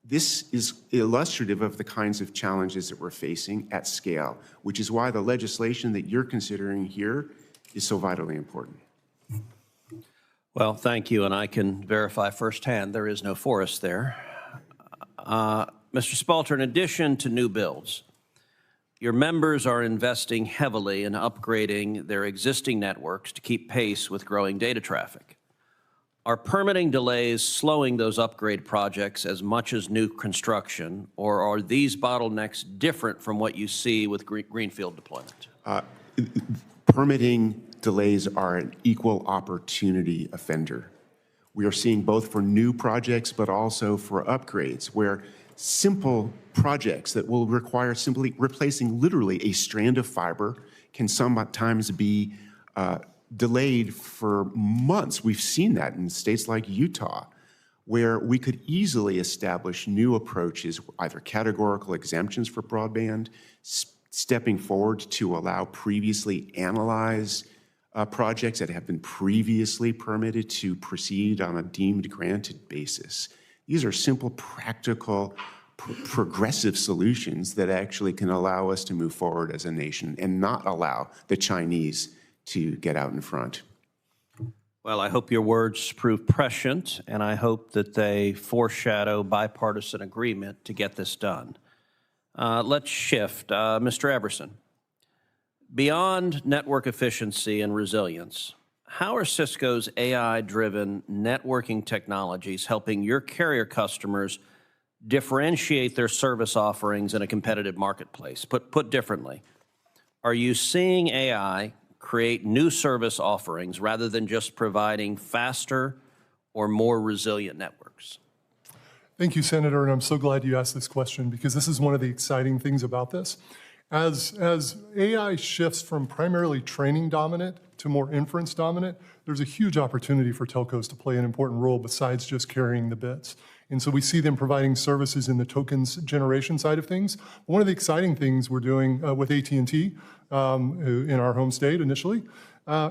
This is illustrative of the kinds of challenges that we're facing at scale, which is why the legislation that you're considering here is so vitally important. Well, thank you, and I can verify firsthand there is no forest there. Mr. Spalter, in addition to new builds, your members are investing heavily in upgrading their existing networks to keep pace with growing data traffic. Are permitting delays slowing those upgrade projects as much as new construction, or are these bottlenecks different from what you see with greenfield deployment? Permitting delays are an equal opportunity offender. We are seeing both for new projects, but also for upgrades, where simple projects that will require simply replacing literally a strand of fiber can sometimes be delayed for months. We've seen that in states like Utah, where we could easily establish new approaches, either categorical exemptions for broadband, stepping forward to allow previously analyzed projects that have been previously permitted to proceed on a deemed granted basis. These are simple, practical, progressive solutions that actually can allow us to move forward as a nation and not allow the Chinese to get out in front. Well, I hope your words prove prescient, and I hope that they foreshadow bipartisan agreement to get this done. Let's shift. Mr. Everson, beyond network efficiency and resilience, how are Cisco's AI-driven networking technologies helping your carrier customers differentiate their service offerings in a competitive marketplace? Put differently, are you seeing AI create new service offerings rather than just providing faster or more resilient networks? Thank you, Senator, and I'm so glad you asked this question because this is one of the exciting things about this. As AI shifts from primarily training dominant to more inference dominant, there's a huge opportunity for telcos to play an important role besides just carrying the bits. And so we see them providing services in the tokens generation side of things. One of the exciting things we're doing with AT&T in our home state initially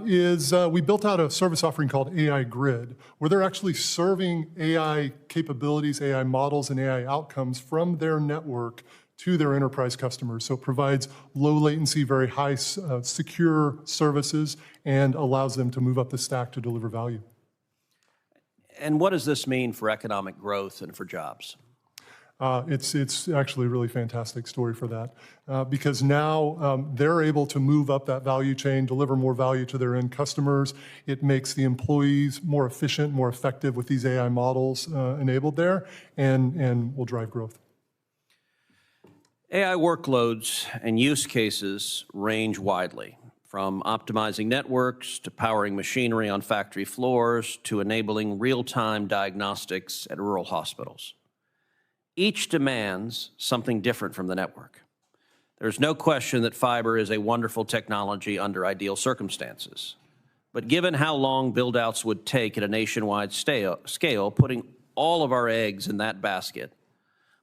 is we built out a service offering called AI Grid, where they're actually serving AI capabilities, AI models, and AI outcomes from their network to their enterprise customers. So it provides low latency, very high secure services and allows them to move up the stack to deliver value. And what does this mean for economic growth and for jobs? It's actually a really fantastic story for that because now they're able to move up that value chain, deliver more value to their end customers. It makes the employees more efficient, more effective with these AI models enabled there, and will drive growth. AI workloads and use cases range widely, from optimizing networks to powering machinery on factory floors to enabling real-time diagnostics at rural hospitals. Each demands something different from the network. There's no question that fiber is a wonderful technology under ideal circumstances. But given how long build-outs would take at a nationwide scale, putting all of our eggs in that basket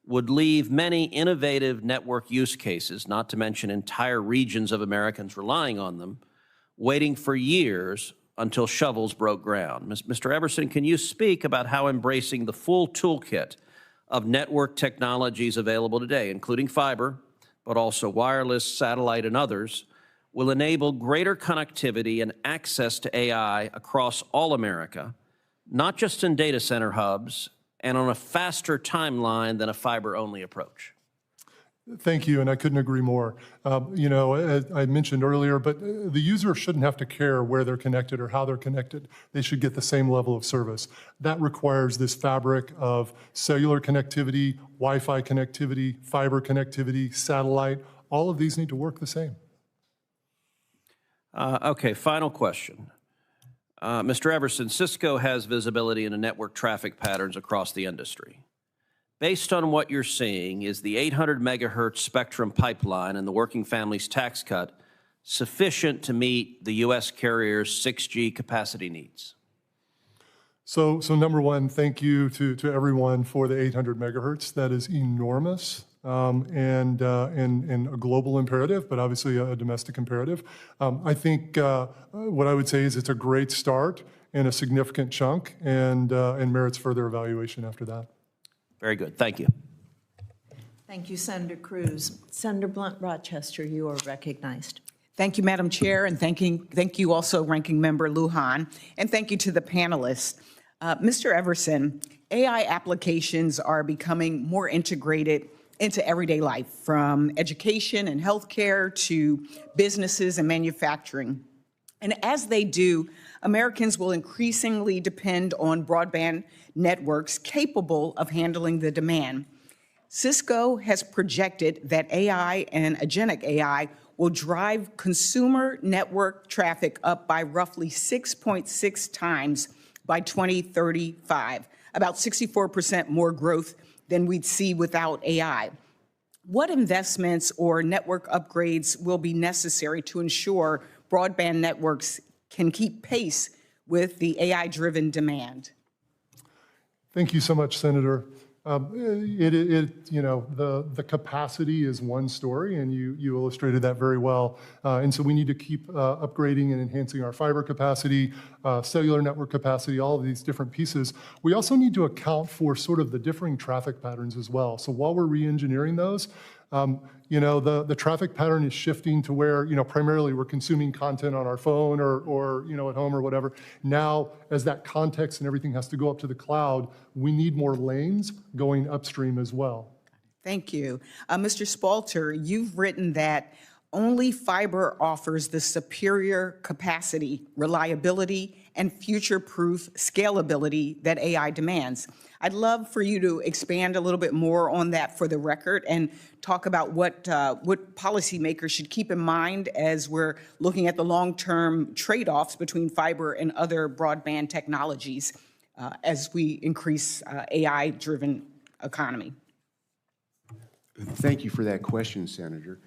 would leave many innovative network use cases, not to mention entire regions of Americans relying on them, waiting for years until shovels broke ground. Mr. Everson, can you speak about how embracing the full toolkit of network technologies available today, including fiber, but also wireless, satellite, and others, will enable greater connectivity and access to AI across all America, not just in data center hubs, and on a faster timeline than a fiber-only approach? Thank you, and I couldn't agree more. You know, as I mentioned earlier, but the user shouldn't have to care where they're connected or how they're connected. They should get the same level of service. That requires this fabric of cellular connectivity, Wi-Fi connectivity, fiber connectivity, satellite. All of these need to work the same. Okay, final question. Mr. Everson, Cisco has visibility into network traffic patterns across the industry. Based on what you're seeing, is the 800 megahertz spectrum pipeline and the Working Families Tax Cut sufficient to meet the U.S. carriers' 6G capacity needs? So number one, thank you to everyone for the 800 megahertz. That is enormous. And a global imperative, but obviously a domestic imperative. I think what I would say is it's a great start and a significant chunk and merits further evaluation after that. Very good. Thank you. Thank you, Senator Cruz. Senator Blunt Rochester, you are recognized. Thank you, Madam Chair, and thank you also, Ranking Member Lujan, and thank you to the panelists. Mr. Everson, AI applications are becoming more integrated into everyday life, from education and healthcare to businesses and manufacturing. And as they do, Americans will increasingly depend on broadband networks capable of handling the demand. Cisco has projected that AI and agentic AI will drive consumer network traffic up by roughly 6.6 times by 2035, about 64% more growth than we'd see without AI. What investments or network upgrades will be necessary to ensure broadband networks can keep pace with the AI-driven demand? Thank you so much, Senator. You know, the capacity is one story, and you illustrated that very well. And so we need to keep upgrading and enhancing our fiber capacity, cellular network capacity, all of these different pieces. We also need to account for sort of the differing traffic patterns as well. So while we're re-engineering those, you know, the traffic pattern is shifting to where, you know, primarily we're consuming content on our phone or you know, at home or whatever. Now, as that context and everything has to go up to the cloud, we need more lanes going upstream as well. Thank you. Mr. Spalter, you've written that only fiber offers the superior capacity, reliability, and future-proof scalability that AI demands. I'd love for you to expand a little bit more on that for the record and talk about what policymakers should keep in mind as we're looking at the long-term trade-offs between fiber and other broadband technologies as we increase AI-driven economy. Thank you for that question, Senator.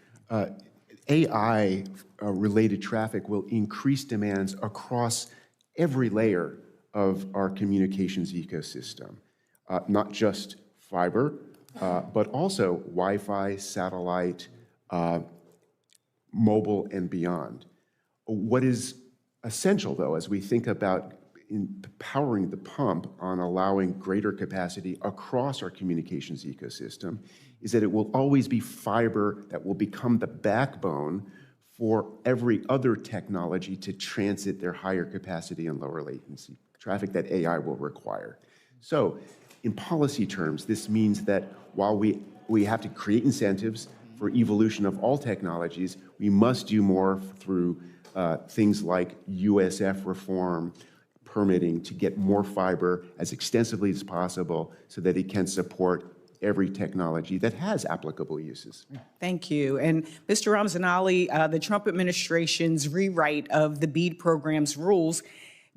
AI-related traffic will increase demands across every layer of our communications ecosystem, not just fiber, but also Wi-Fi, satellite, mobile, and beyond. What is essential, though, as we think about powering the pump on allowing greater capacity across our communications ecosystem, is that it will always be fiber that will become the backbone for every other technology to transit their higher capacity and lower latency traffic that AI will require. So in policy terms, this means that while we have to create incentives for evolution of all technologies, we must do more through things like USF reform, permitting, to get more fiber as extensively as possible so that it can support every technology that has applicable uses. Thank you. And Mr. Ramzanali, the Trump administration's rewrite of the BEAD program's rules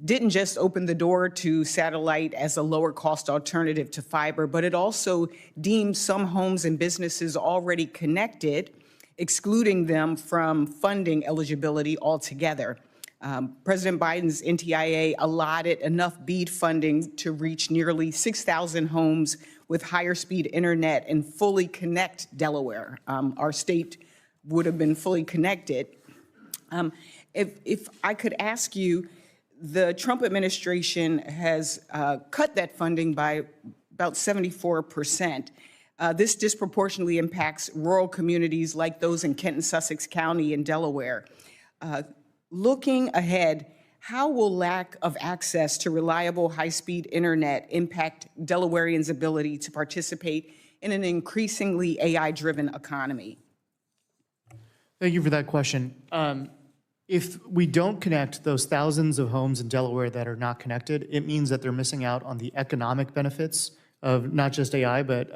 didn't just open the door to satellite as a lower cost alternative to fiber, but it also deemed some homes and businesses already connected, excluding them from funding eligibility altogether. President Biden's NTIA allotted enough BEAD funding to reach nearly 6,000 homes with higher speed internet and fully connect Delaware. Our state would have been fully connected. If I could ask you, the Trump administration has cut that funding by about 74%. This disproportionately impacts rural communities like those in Kent and Sussex County in Delaware. Looking ahead, how will lack of access to reliable high-speed internet impact Delawareans' ability to participate in an increasingly AI-driven economy? Thank you for that question. If we don't connect those thousands of homes in Delaware that are not connected, it means that they're missing out on the economic benefits of not just AI, but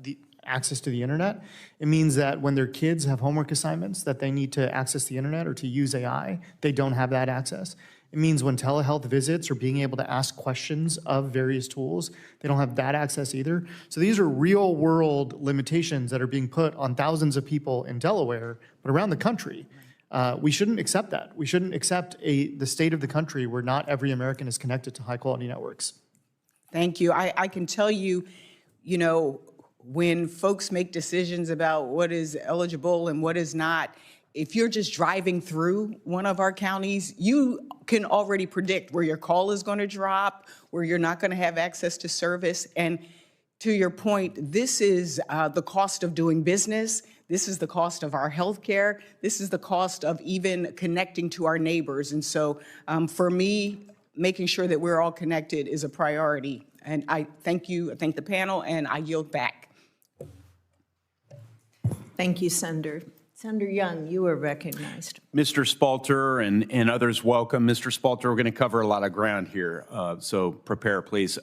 the access to the internet. It means that when their kids have homework assignments that they need to access the internet or to use AI, they don't have that access. It means when telehealth visits or being able to ask questions of various tools, they don't have that access either. So these are real world limitations that are being put on thousands of people in Delaware, but around the country. We shouldn't accept that. We shouldn't accept the state of the country where not every American is connected to high quality networks. Thank you. I can tell you, you know, when folks make decisions about what is eligible and what is not, if you're just driving through one of our counties, you can already predict where your call is going to drop, where you're not going to have access to service. And to your point, this is the cost of doing business. This is the cost of our healthcare. This is the cost of even connecting to our neighbors. And so for me, making sure that we're all connected is a priority. And I thank you, I thank the panel, and I yield back. Thank you, Senator. Senator Young, you are recognized. Mr. Spalter and others, welcome. Mr. Spalter, we're going to cover a lot of ground here, so prepare, please.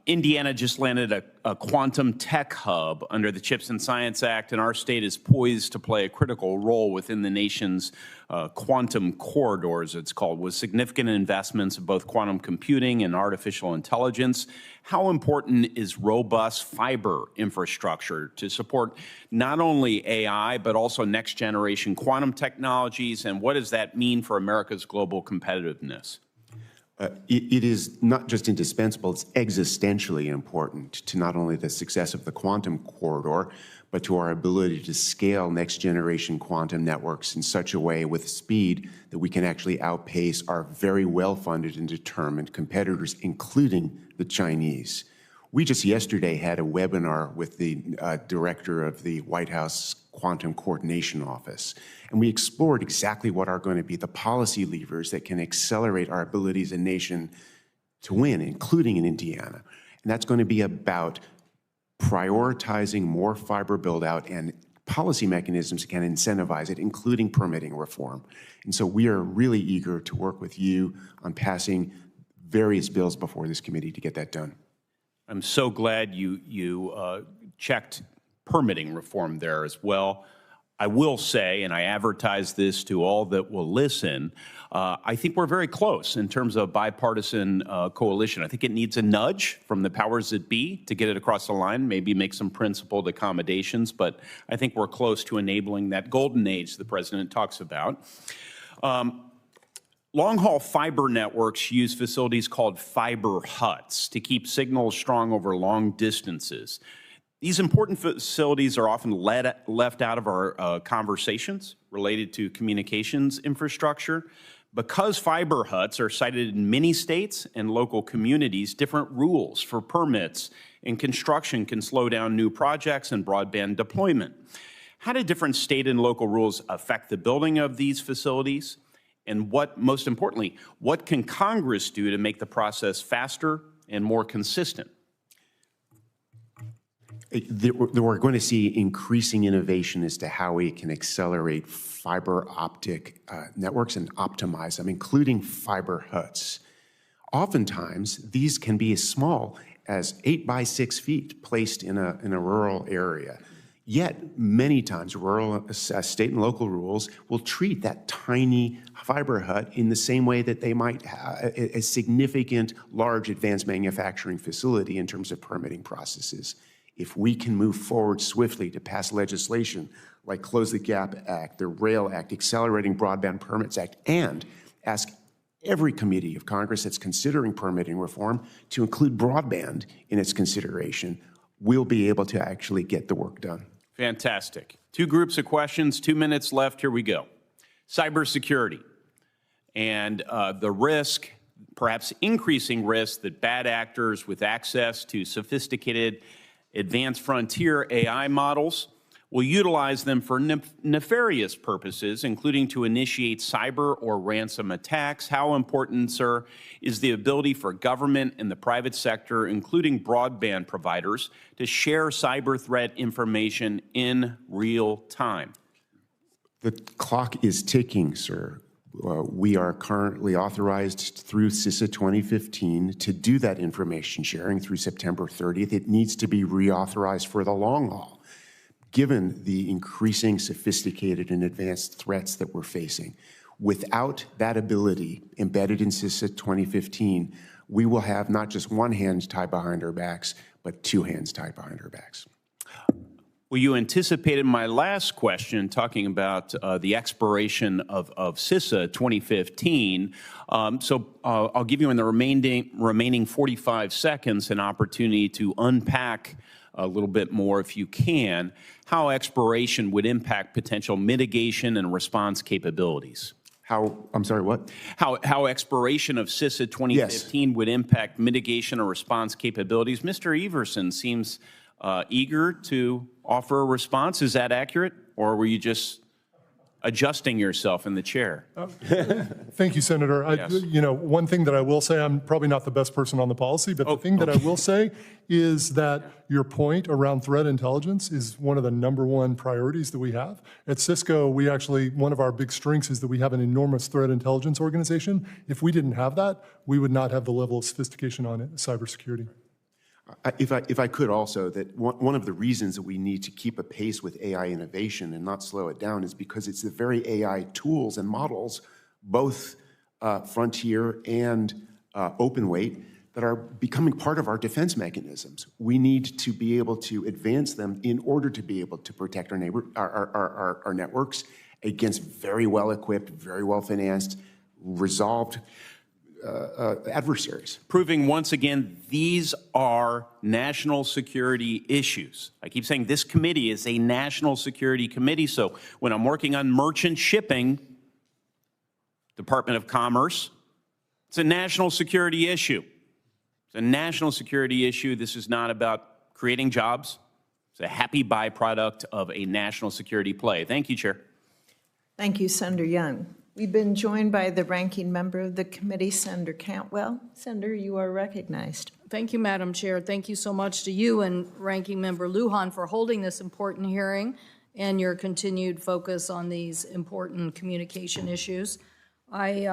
Indiana just landed a quantum tech hub under the CHIPS and Science Act, and our state is poised to play a critical role within the nation's quantum corridors, it's called, with significant investments in both quantum computing and artificial intelligence. How important is robust fiber infrastructure to support not only AI, but also next generation quantum technologies, and what does that mean for America's global competitiveness? It is not just indispensable, it's existentially important to not only the success of the quantum corridor, but to our ability to scale next-generation quantum networks in such a way with speed that we can actually outpace our very well-funded and determined competitors, including the Chinese. We just yesterday had a webinar with the director of the White House Quantum Coordination Office, and we explored exactly what are going to be the policy levers that can accelerate our ability as a nation to win, including in Indiana. And that's going to be about prioritizing more fiber build-out and policy mechanisms that can incentivize it, including permitting reform. And so we are really eager to work with you on passing various bills before this committee to get that done. I'm so glad you checked permitting reform there as well. I will say, and I advertise this to all that will listen, I think we're very close in terms of bipartisan coalition. I think it needs a nudge from the powers that be to get it across the line, maybe make some principled accommodations, but I think we're close to enabling that golden age the president talks about. Long-haul fiber networks use facilities called fiber huts to keep signals strong over long distances. These important facilities are often left out of our conversations related to communications infrastructure. Because fiber huts are cited in many states and local communities, different rules for permits and construction can slow down new projects and broadband deployment. How do different state and local rules affect the building of these facilities? And what, most importantly, what can Congress do to make the process faster and more consistent? We're going to see increasing innovation as to how we can accelerate fiber optic networks and optimize them, including fiber huts. Oftentimes, these can be as small as 8 by 6 feet placed in a rural area. Yet, many times, rural state and local rules will treat that tiny fiber hut in the same way that they might have a significant, large advanced manufacturing facility in terms of permitting processes. If we can move forward swiftly to pass legislation like Close the Gap Act, the Rail Act, Accelerating Broadband Permits Act, and ask every committee of Congress that's considering permitting reform to include broadband in its consideration, we'll be able to actually get the work done. Fantastic. 2 groups of questions, 2 minutes left. Here we go. Cybersecurity and the risk, perhaps increasing risk, that bad actors with access to sophisticated advanced frontier AI models will utilize them for nefarious purposes, including to initiate cyber or ransom attacks. How important, sir, is the ability for government and the private sector, including broadband providers, to share cyber threat information in real time? The clock is ticking, sir. We are currently authorized through CISA 2015 to do that information sharing through September 30th. It needs to be reauthorized for the long haul, given the increasing sophisticated and advanced threats that we're facing. Without that ability embedded in CISA 2015, we will have not just one hand tied behind our backs, but 2 hands tied behind our backs. Well, you anticipated my last question, talking about the expiration of CISA 2015. So I'll give you in the remaining 45 seconds an opportunity to unpack a little bit more, if you can, how expiration would impact potential mitigation and response capabilities. I'm sorry, what? How expiration of CISA 2015 would impact mitigation or response capabilities. Mr. Everson seems eager to offer a response. Is that accurate? Or were you just adjusting yourself in the chair? Thank you, Senator. Yes. You know, one thing that I will say, I'm probably not the best person on the policy, but the thing that I will say is that your point around threat intelligence is one of the #1 priorities that we have. At Cisco, we actually, one of our big strengths is that we have an enormous threat intelligence organization. If we didn't have that, we would not have the level of sophistication on cybersecurity. If I could also, that one of the reasons that we need to keep a pace with AI innovation and not slow it down is because it's the very AI tools and models, both frontier and open weight, that are becoming part of our defense mechanisms. We need to be able to advance them in order to be able to protect our networks against very well-equipped, very well-financed, resolved adversaries. Proving once again, these are national security issues. I keep saying this committee is a national security committee, so when I'm working on merchant shipping, Department of Commerce, it's a national security issue. It's a national security issue. This is not about creating jobs. It's a happy byproduct of a national security play. Thank you, Chair. Thank you, Senator Young. We've been joined by the ranking member of the committee, Senator Cantwell. Senator, you are recognized. Thank you, Madam Chair. Thank you so much to you and Ranking Member Lujan for holding this important hearing and your continued focus on these important communication issues. I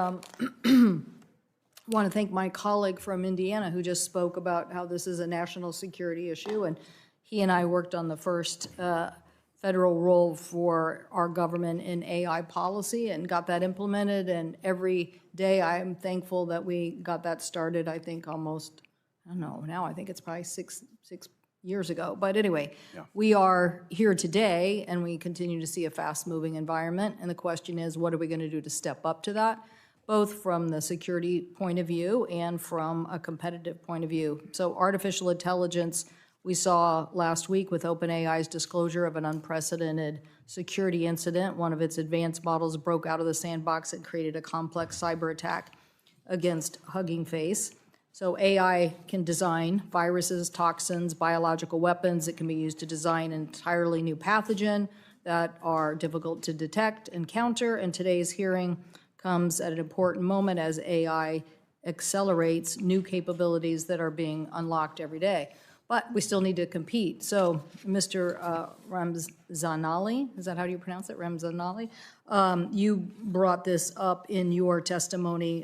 want to thank my colleague from Indiana who just spoke about how this is a national security issue, and he and I worked on the first federal role for our government in AI policy and got that implemented. And every day I am thankful that we got that started, I think almost, I don't know, now I think it's probably six years ago. But anyway, we are here today and we continue to see a fast-moving environment. And the question is, what are we going to do to step up to that, both from the security point of view and from a competitive point of view? So artificial intelligence, we saw last week with OpenAI's disclosure of an unprecedented security incident. One of its advanced models broke out of the sandbox and created a complex cyber attack against Hugging Face. So AI can design viruses, toxins, biological weapons. It can be used to design an entirely new pathogen that are difficult to detect and counter. And today's hearing comes at an important moment as AI accelerates new capabilities that are being unlocked every day. But we still need to compete. So, Mr. Ramzanali, is that how you pronounce it, Ramzanali? You brought this up in your testimony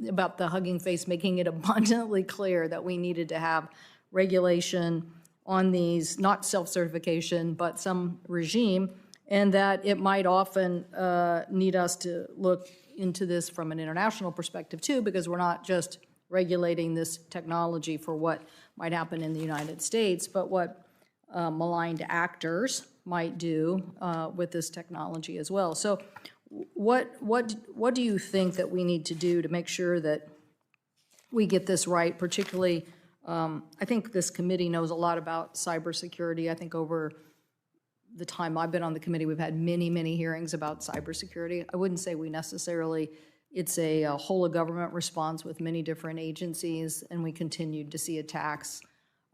about the Hugging Face, making it abundantly clear that we needed to have regulation on these, not self-certification, but some regime, and that it might often need us to look into this from an international perspective too, because we're not just regulating this technology for what might happen in the United States, but what maligned actors might do with this technology as well. So what do you think that we need to do to make sure that we get this right, particularly, I think this committee knows a lot about cybersecurity. I think over the time I've been on the committee, we've had many, many hearings about cybersecurity. I wouldn't say we necessarily, it's a whole of government response with many different agencies, and we continued to see attacks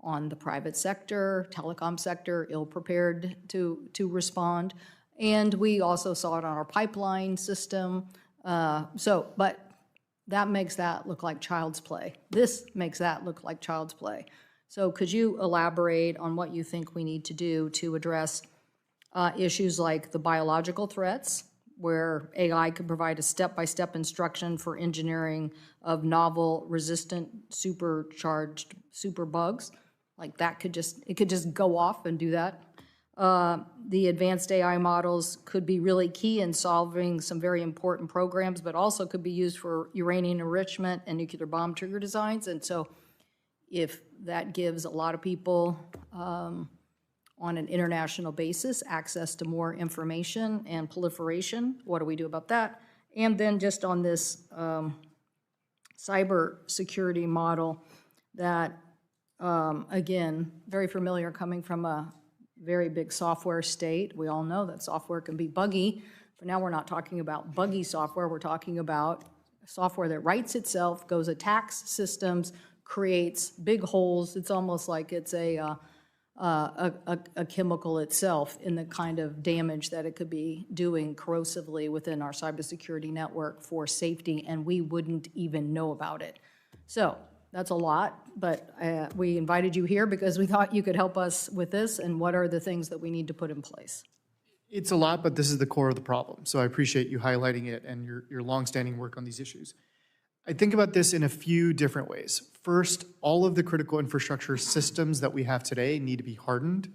on the private sector, telecom sector, ill-prepared to respond. And we also saw it on our pipeline system. But that makes that look like child's play. This makes that look like child's play. So could you elaborate on what you think we need to do to address issues like the biological threats, where AI could provide a step-by-step instruction for engineering of novel, resistant, supercharged superbugs? Like that could just go off and do that. The advanced AI models could be really key in solving some very important programs, but also could be used for uranium enrichment and nuclear bomb trigger designs. And so if that gives a lot of people on an international basis access to more information and proliferation, what do we do about that? And then just on this cyber security model that, again, very familiar coming from a very big software state. We all know that software can be buggy, but now we're not talking about buggy software. We're talking about software that writes itself, goes attacks systems, creates big holes. It's almost like it's a chemical itself in the kind of damage that it could be doing corrosively within our cybersecurity network for safety, and we wouldn't even know about it. So that's a lot, but we invited you here because we thought you could help us with this, and what are the things that we need to put in place? It's a lot, but this is the core of the problem. So I appreciate you highlighting it and your longstanding work on these issues. I think about this in a few different ways. First, all of the critical infrastructure systems that we have today need to be hardened.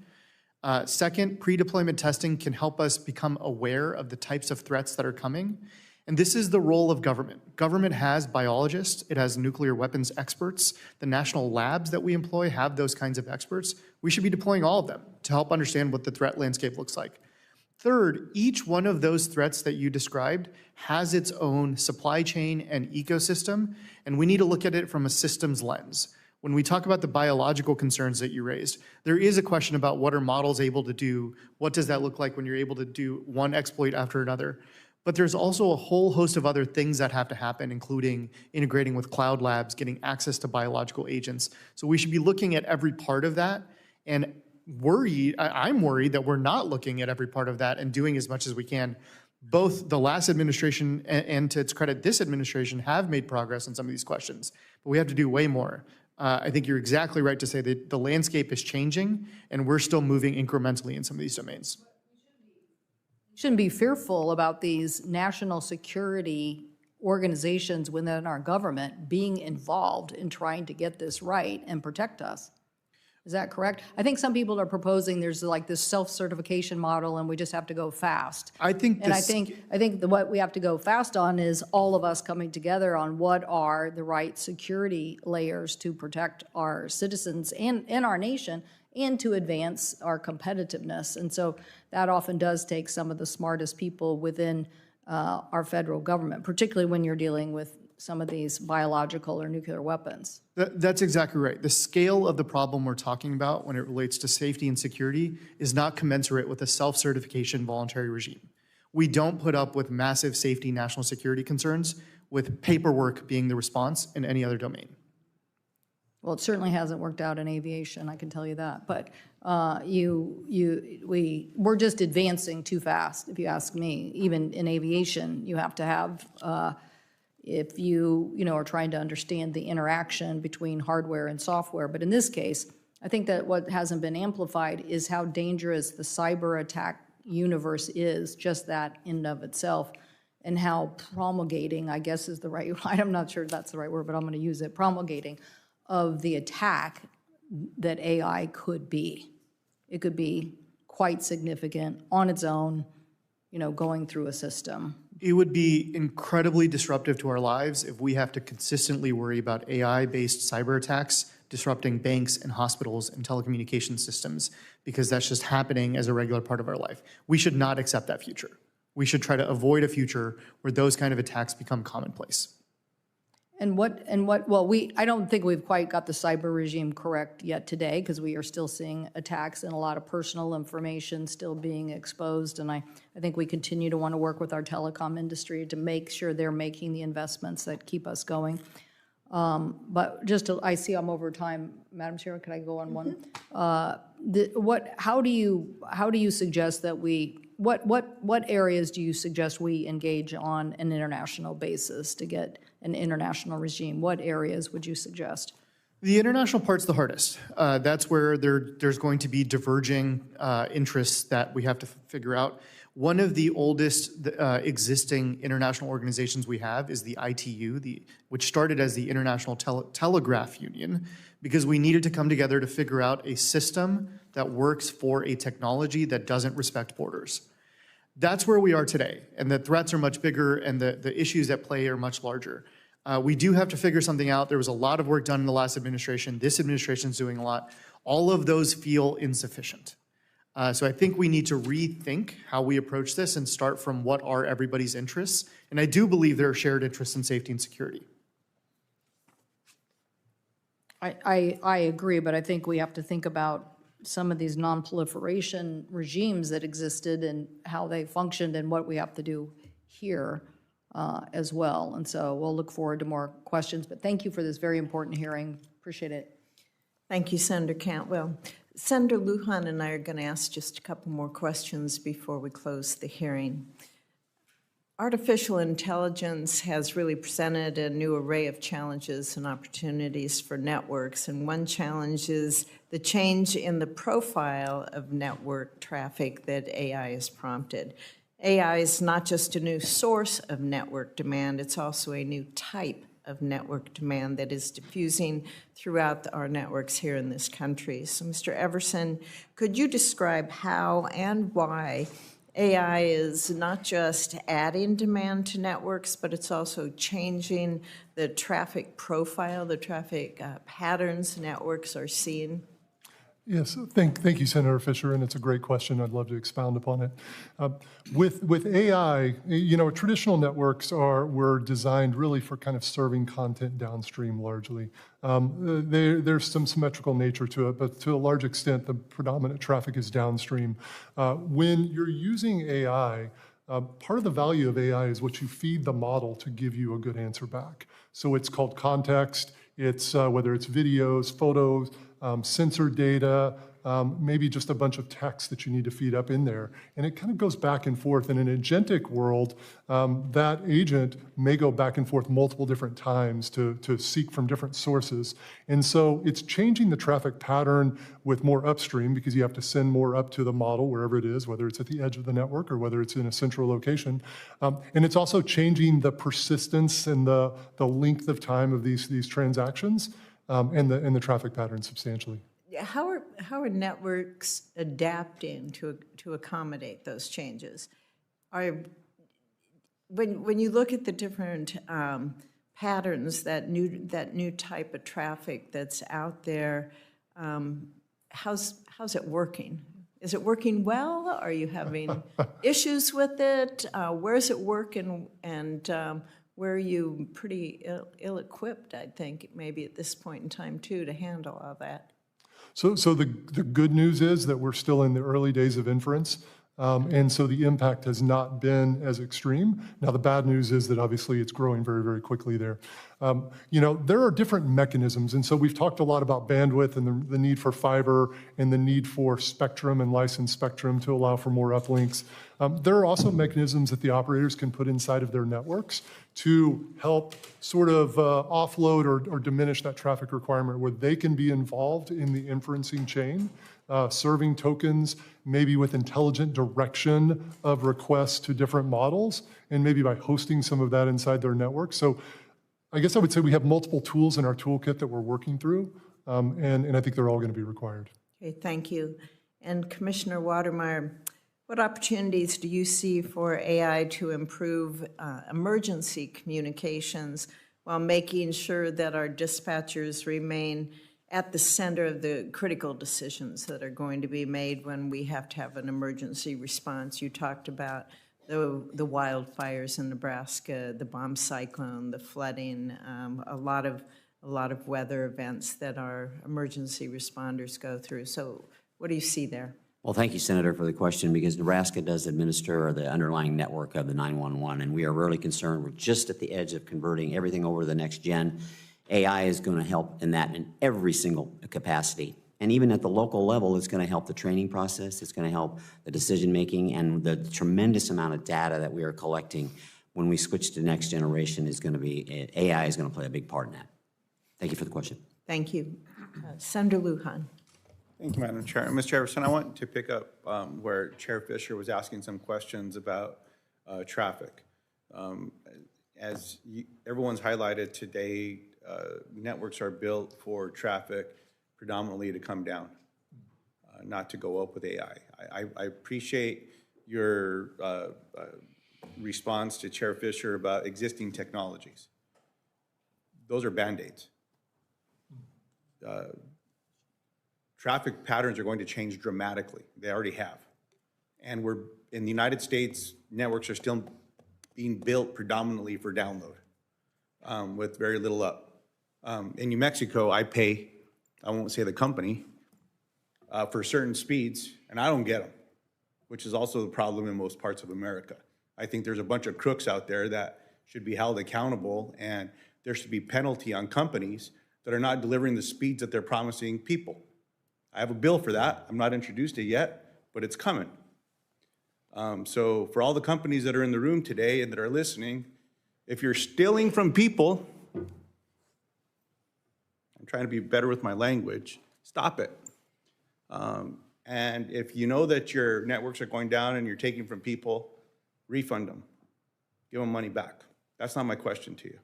Second, pre-deployment testing can help us become aware of the types of threats that are coming. And this is the role of government. Government has biologists, it has nuclear weapons experts. The national labs that we employ have those kinds of experts. We should be deploying all of them to help understand what the threat landscape looks like. Third, each one of those threats that you described has its own supply chain and ecosystem, and we need to look at it from a systems lens. When we talk about the biological concerns that you raised, there is a question about what are models able to do? What does that look like when you're able to do one exploit after another? But there's also a whole host of other things that have to happen, including integrating with cloud labs, getting access to biological agents. So we should be looking at every part of that, and I'm worried that we're not looking at every part of that and doing as much as we can. Both the last administration and to its credit, this administration have made progress on some of these questions, but we have to do way more. I think you're exactly right to say that the landscape is changing and we're still moving incrementally in some of these domains. Shouldn't be fearful about these national security organizations within our government being involved in trying to get this right and protect us. Is that correct? I think some people are proposing there's like this self-certification model and we just have to go fast. I think And this, I think what we have to go fast on is all of us coming together on what are the right security layers to protect our citizens and our nation and to advance our competitiveness. And so that often does take some of the smartest people within our federal government, particularly when you're dealing with some of these biological or nuclear weapons. That's exactly right. The scale of the problem we're talking about when it relates to safety and security is not commensurate with a self-certification voluntary regime. We don't put up with massive safety national security concerns with paperwork being the response in any other domain. Well, it certainly hasn't worked out in aviation, I can tell you that. But we're just advancing too fast, if you ask me. Even in aviation, you have to have, if you are trying to understand the interaction between hardware and software. But in this case, I think that what hasn't been amplified is how dangerous the cyber attack universe is, just that in and of itself, and how promulgating, I guess is the right, I'm not sure if that's the right word, but I'm going to use it, promulgating of the attack that AI could be. It could be quite significant on its own, going through a system. It would be incredibly disruptive to our lives if we have to consistently worry about AI-based cyber attacks disrupting banks and hospitals and telecommunications systems, because that's just happening as a regular part of our life. We should not accept that future. We should try to avoid a future where those kind of attacks become commonplace. Well, I don't think we've quite got the cyber regime correct yet today, because we are still seeing attacks and a lot of personal information still being exposed. And I think we continue to want to work with our telecom industry to make sure they're making the investments that keep us going. But I see I'm over time, Madam Chair. Could I go on one? How do you suggest that what areas do you suggest we engage on an international basis to get an international regime? What areas would you suggest? The international part's the hardest. That's where there's going to be diverging interests that we have to figure out. One of the oldest existing international organizations we have is the ITU, which started as the International Telegraph Union, because we needed to come together to figure out a system that works for a technology that doesn't respect borders. That's where we are today, and the threats are much bigger and the issues at play are much larger. We do have to figure something out. There was a lot of work done in the last administration. This administration is doing a lot. All of those feel insufficient. So I think we need to rethink how we approach this and start from what are everybody's interests. And I do believe there are shared interests in safety and security. I agree, but I think we have to think about some of these non-proliferation regimes that existed and how they functioned and what we have to do here as well. And so we'll look forward to more questions. But thank you for this very important hearing. Appreciate it. Thank you, Senator Cantwell. Senator Lujan and I are going to ask just a couple more questions before we close the hearing. Artificial intelligence has really presented a new array of challenges and opportunities for networks, and one challenge is the change in the profile of network traffic that AI has prompted. AI is not just a new source of network demand, it's also a new type of network demand that is diffusing throughout our networks here in this country. So, Mr. Everson, could you describe how and why AI is not just adding demand to networks, but it's also changing the traffic profile, the traffic patterns networks are seeing? Yes, thank you, Senator Fisher, and it's a great question. I'd love to expound upon it. With AI, traditional networks were designed really for kind of serving content downstream largely. There's some symmetrical nature to it, but to a large extent, the predominant traffic is downstream. When you're using AI, part of the value of AI is what you feed the model to give you a good answer back. So it's called context. It's whether it's videos, photos, sensor data, maybe just a bunch of text that you need to feed up in there. And it kind of goes back and forth. In an agentic world, that agent may go back and forth multiple different times to seek from different sources. And so it's changing the traffic pattern with more upstream, because you have to send more up to the model, wherever it is, whether it's at the edge of the network or whether it's in a central location. And it's also changing the persistence and the length of time of these transactions and the traffic pattern substantially. how are networks adapting to accommodate those changes? When you look at the different patterns, that new type of traffic that's out there, how's it working? Is it working well? Are you having issues with it? Where does it work, and where are you pretty ill-equipped, I think, maybe at this point in time, too, to handle all that? So the good news is that we're still in the early days of inference, and so the impact has not been as extreme. Now, the bad news is that obviously it's growing very, very quickly there. There are different mechanisms, and so we've talked a lot about bandwidth and the need for fiber and the need for spectrum and licensed spectrum to allow for more uplinks. There are also mechanisms that the operators can put inside of their networks to help sort of offload or diminish that traffic requirement, where they can be involved in the inferencing chain, serving tokens, maybe with intelligent direction of requests to different models, and maybe by hosting some of that inside their network. So I guess I would say we have multiple tools in our toolkit that we're working through, and I think they're all going to be required. Okay, thank you. And Commissioner Watermeyer, what opportunities do you see for AI to improve emergency communications while making sure that our dispatchers remain at the center of the critical decisions that are going to be made when we have to have an emergency response? You talked about the wildfires in Nebraska, the bomb cyclone, the flooding, a lot of weather events that our emergency responders go through. So what do you see there? Well, thank you, Senator, for the question, because Nebraska does administer the underlying network of the 911, and we are really concerned. We're just at the edge of converting everything over to the next gen. AI is going to help in that in every single capacity. And even at the local level, it's going to help the training process. It's going to help the decision-making, and the tremendous amount of data that we are collecting when we switch to the next generation is going to be, AI is going to play a big part in that. Thank you for the question. Thank you. Senator Lujan. Thank you, Madam Chair. Mr. Everson, I want to pick up where Chair Fisher was asking some questions about traffic. As everyone's highlighted today, networks are built for traffic predominantly to come down, not to go up with AI. I appreciate your response to Chair Fisher about existing technologies. Those are Band-Aids. Traffic patterns are going to change dramatically. They already have. And we're, in the United States, networks are still being built predominantly for download with very little up. In New Mexico, I pay, I won't say the company, for certain speeds, and I don't get them, which is also the problem in most parts of America. I think there's a bunch of crooks out there that should be held accountable, and there should be penalty on companies that are not delivering the speeds that they're promising people. I have a bill for that. I'm not introduced it yet, but it's coming. So for all the companies that are in the room today and that are listening, if you're stealing from people, I'm trying to be better with my language, stop it. And if you know that your networks are going down and you're taking from people, refund them. Give them money back. That's not my question to you.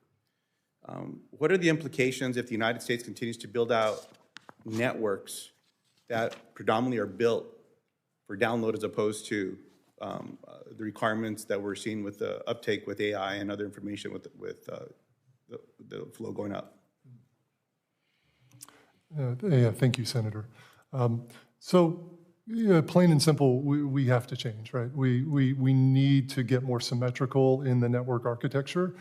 What are the implications if the United States continues to build out networks that predominantly are built for download as opposed to the requirements that we're seeing with the uptake with AI and other information with the flow going up? Yeah, thank you, Senator. Plain and simple, we have to change, right? We need to get more symmetrical in the network architecture,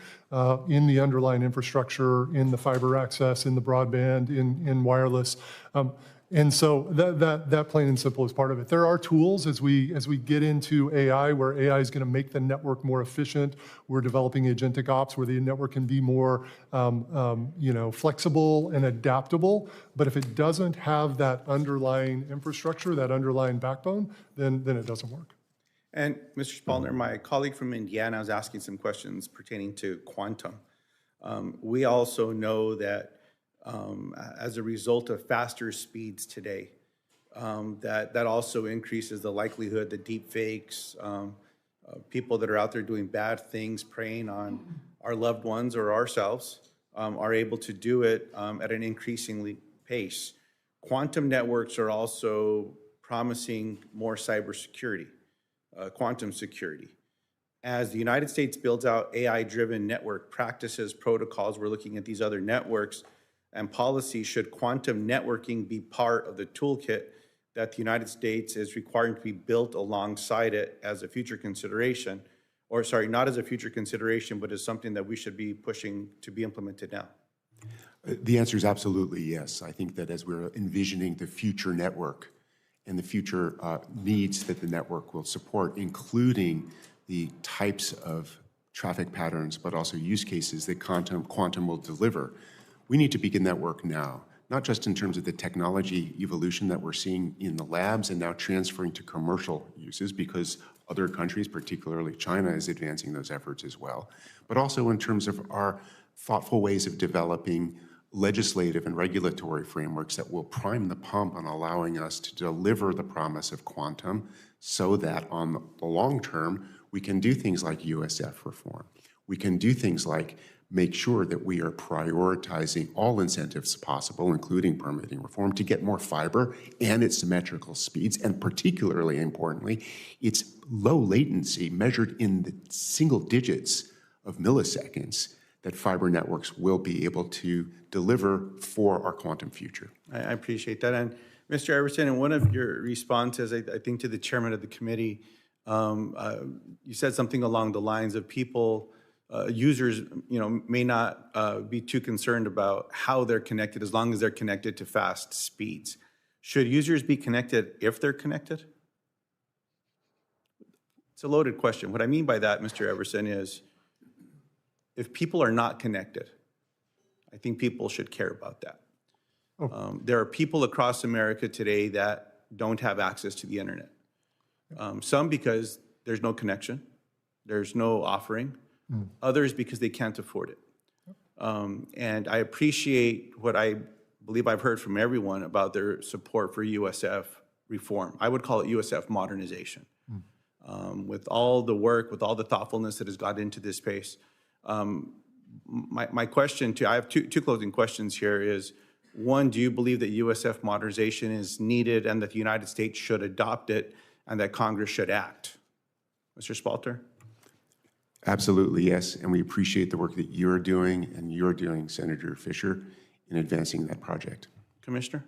in the underlying infrastructure, in the fiber access, in the broadband, in wireless. And so that plain and simple is part of it. There are tools as we get into AI, where AI is going to make the network more efficient. We're developing agentic ops where the network can be more flexible and adaptable. But if it doesn't have that underlying infrastructure, that underlying backbone, then it doesn't work. And Mr. Spalner, my colleague from Indiana was asking some questions pertaining to quantum. We also know that as a result of faster speeds today, that also increases the likelihood that deep fakes, people that are out there doing bad things, preying on our loved ones or ourselves, are able to do it at an increasingly pace. Quantum networks are also promising more cybersecurity, quantum security. As the United States builds out AI-driven network practices, protocols, we're looking at these other networks and policies. Should quantum networking be part of the toolkit that the United States is requiring to be built alongside it as a future consideration? Or sorry, not as a future consideration, but as something that we should be pushing to be implemented now? The answer is absolutely yes. I think that as we're envisioning the future network and the future needs that the network will support, including the types of traffic patterns, but also use cases that quantum will deliver, we need to begin that work now, not just in terms of the technology evolution that we're seeing in the labs and now transferring to commercial uses, because other countries, particularly China, is advancing those efforts as well, but also in terms of our thoughtful ways of developing legislative and regulatory frameworks that will prime the pump on allowing us to deliver the promise of quantum so that on the long term, we can do things like USF reform. We can do things like make sure that we are prioritizing all incentives possible, including permitting reform, to get more fiber and its symmetrical speeds, and particularly importantly, its low latency measured in the single digits of milliseconds that fiber networks will be able to deliver for our quantum future. I appreciate that. And Mr. Everson, in one of your responses, I think to the chairman of the committee, you said something along the lines of people, users, may not be too concerned about how they're connected as long as they're connected to fast speeds. Should users be connected if they're connected? It's a loaded question. What I mean by that, Mr. Everson, is if people are not connected, I think people should care about that. There are people across America today that don't have access to the internet. Some because there's no connection, there's no offering, others because they can't afford it. And I appreciate what I believe I've heard from everyone about their support for USF reform. I would call it USF modernization. With all the work, with all the thoughtfulness that has got into this space, my question I have two closing questions here is, one, do you believe that USF modernization is needed and that the United States should adopt it and that Congress should act? Mr. Spalter? Absolutely, yes. And we appreciate the work that you're doing and you're doing, Senator Fisher, in advancing that project. Commissioner?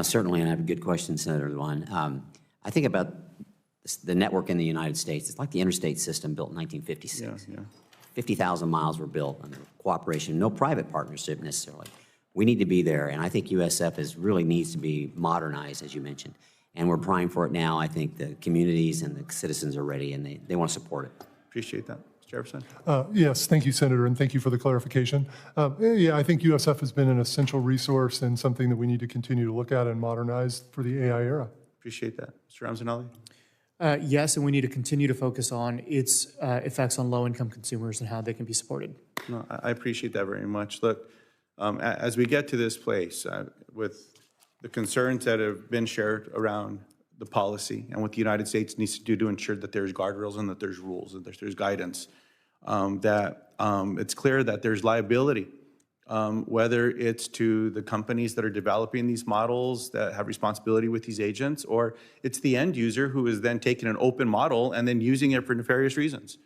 Certainly, and I have a good question, Senator Lujan. I think about the network in the United States. It's like the interstate system built in 1956. Yeah. 50,000 miles were built under cooperation, no private partnership necessarily. We need to be there, and I think USF really needs to be modernized, as you mentioned. And we're primed for it now. I think the communities and the citizens are ready, and they want to support it. Appreciate that. Mr. Jefferson? Yes, thank you, Senator, and thank you for the clarification. Yeah, I think USF has been an essential resource and something that we need to continue to look at and modernize for the AI era. Appreciate that. Mr. Ramzanali? Yes, and we need to continue to focus on its effects on low-income consumers and how they can be supported. No, I appreciate that very much. Look, as we get to this place, with the concerns that have been shared around the policy and what the United States needs to do to ensure that there's guardrails and that there's rules and that there's guidance, that it's clear that there's liability, whether it's to the companies that are developing these models that have responsibility with these agents, or it's the end user who is then taking an open model and then using it for nefarious reasons.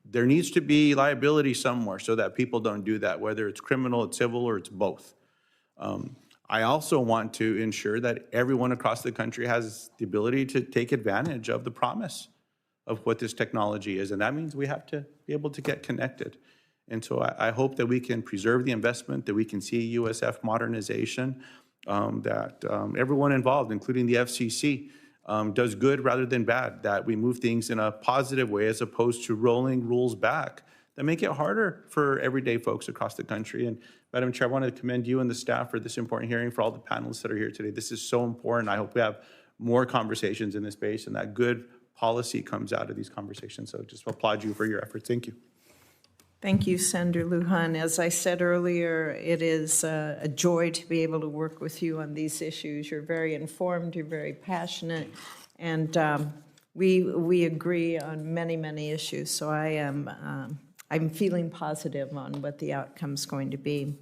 There needs to be liability somewhere so that people don't do that, whether it's criminal, it's civil, or it's both. I also want to ensure that everyone across the country has the ability to take advantage of the promise of what this technology is, and that means we have to be able to get connected. And so I hope that we can preserve the investment, that we can see USF modernization, that everyone involved, including the FCC, does good rather than bad, that we move things in a positive way as opposed to rolling rules back that make it harder for everyday folks across the country. And Madam Chair, I want to commend you and the staff for this important hearing, for all the panelists that are here today. This is so important. I hope we have more conversations in this space and that good policy comes out of these conversations. So just applaud you for your efforts. Thank you. Thank you, Senator Lujan. As I said earlier, it is a joy to be able to work with you on these issues. You're very informed, you're very passionate, and we agree on many, many issues. So I'm feeling positive on what the outcome's going to be.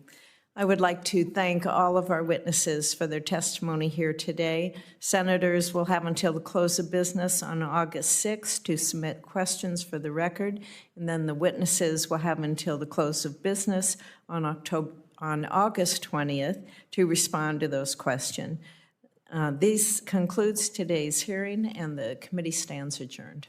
I would like to thank all of our witnesses for their testimony here today. Senators will have until the close of business on August 6th to submit questions for the record, and then the witnesses will have until the close of business on August 20th to respond to those questions. This concludes today's hearing, and the committee stands adjourned.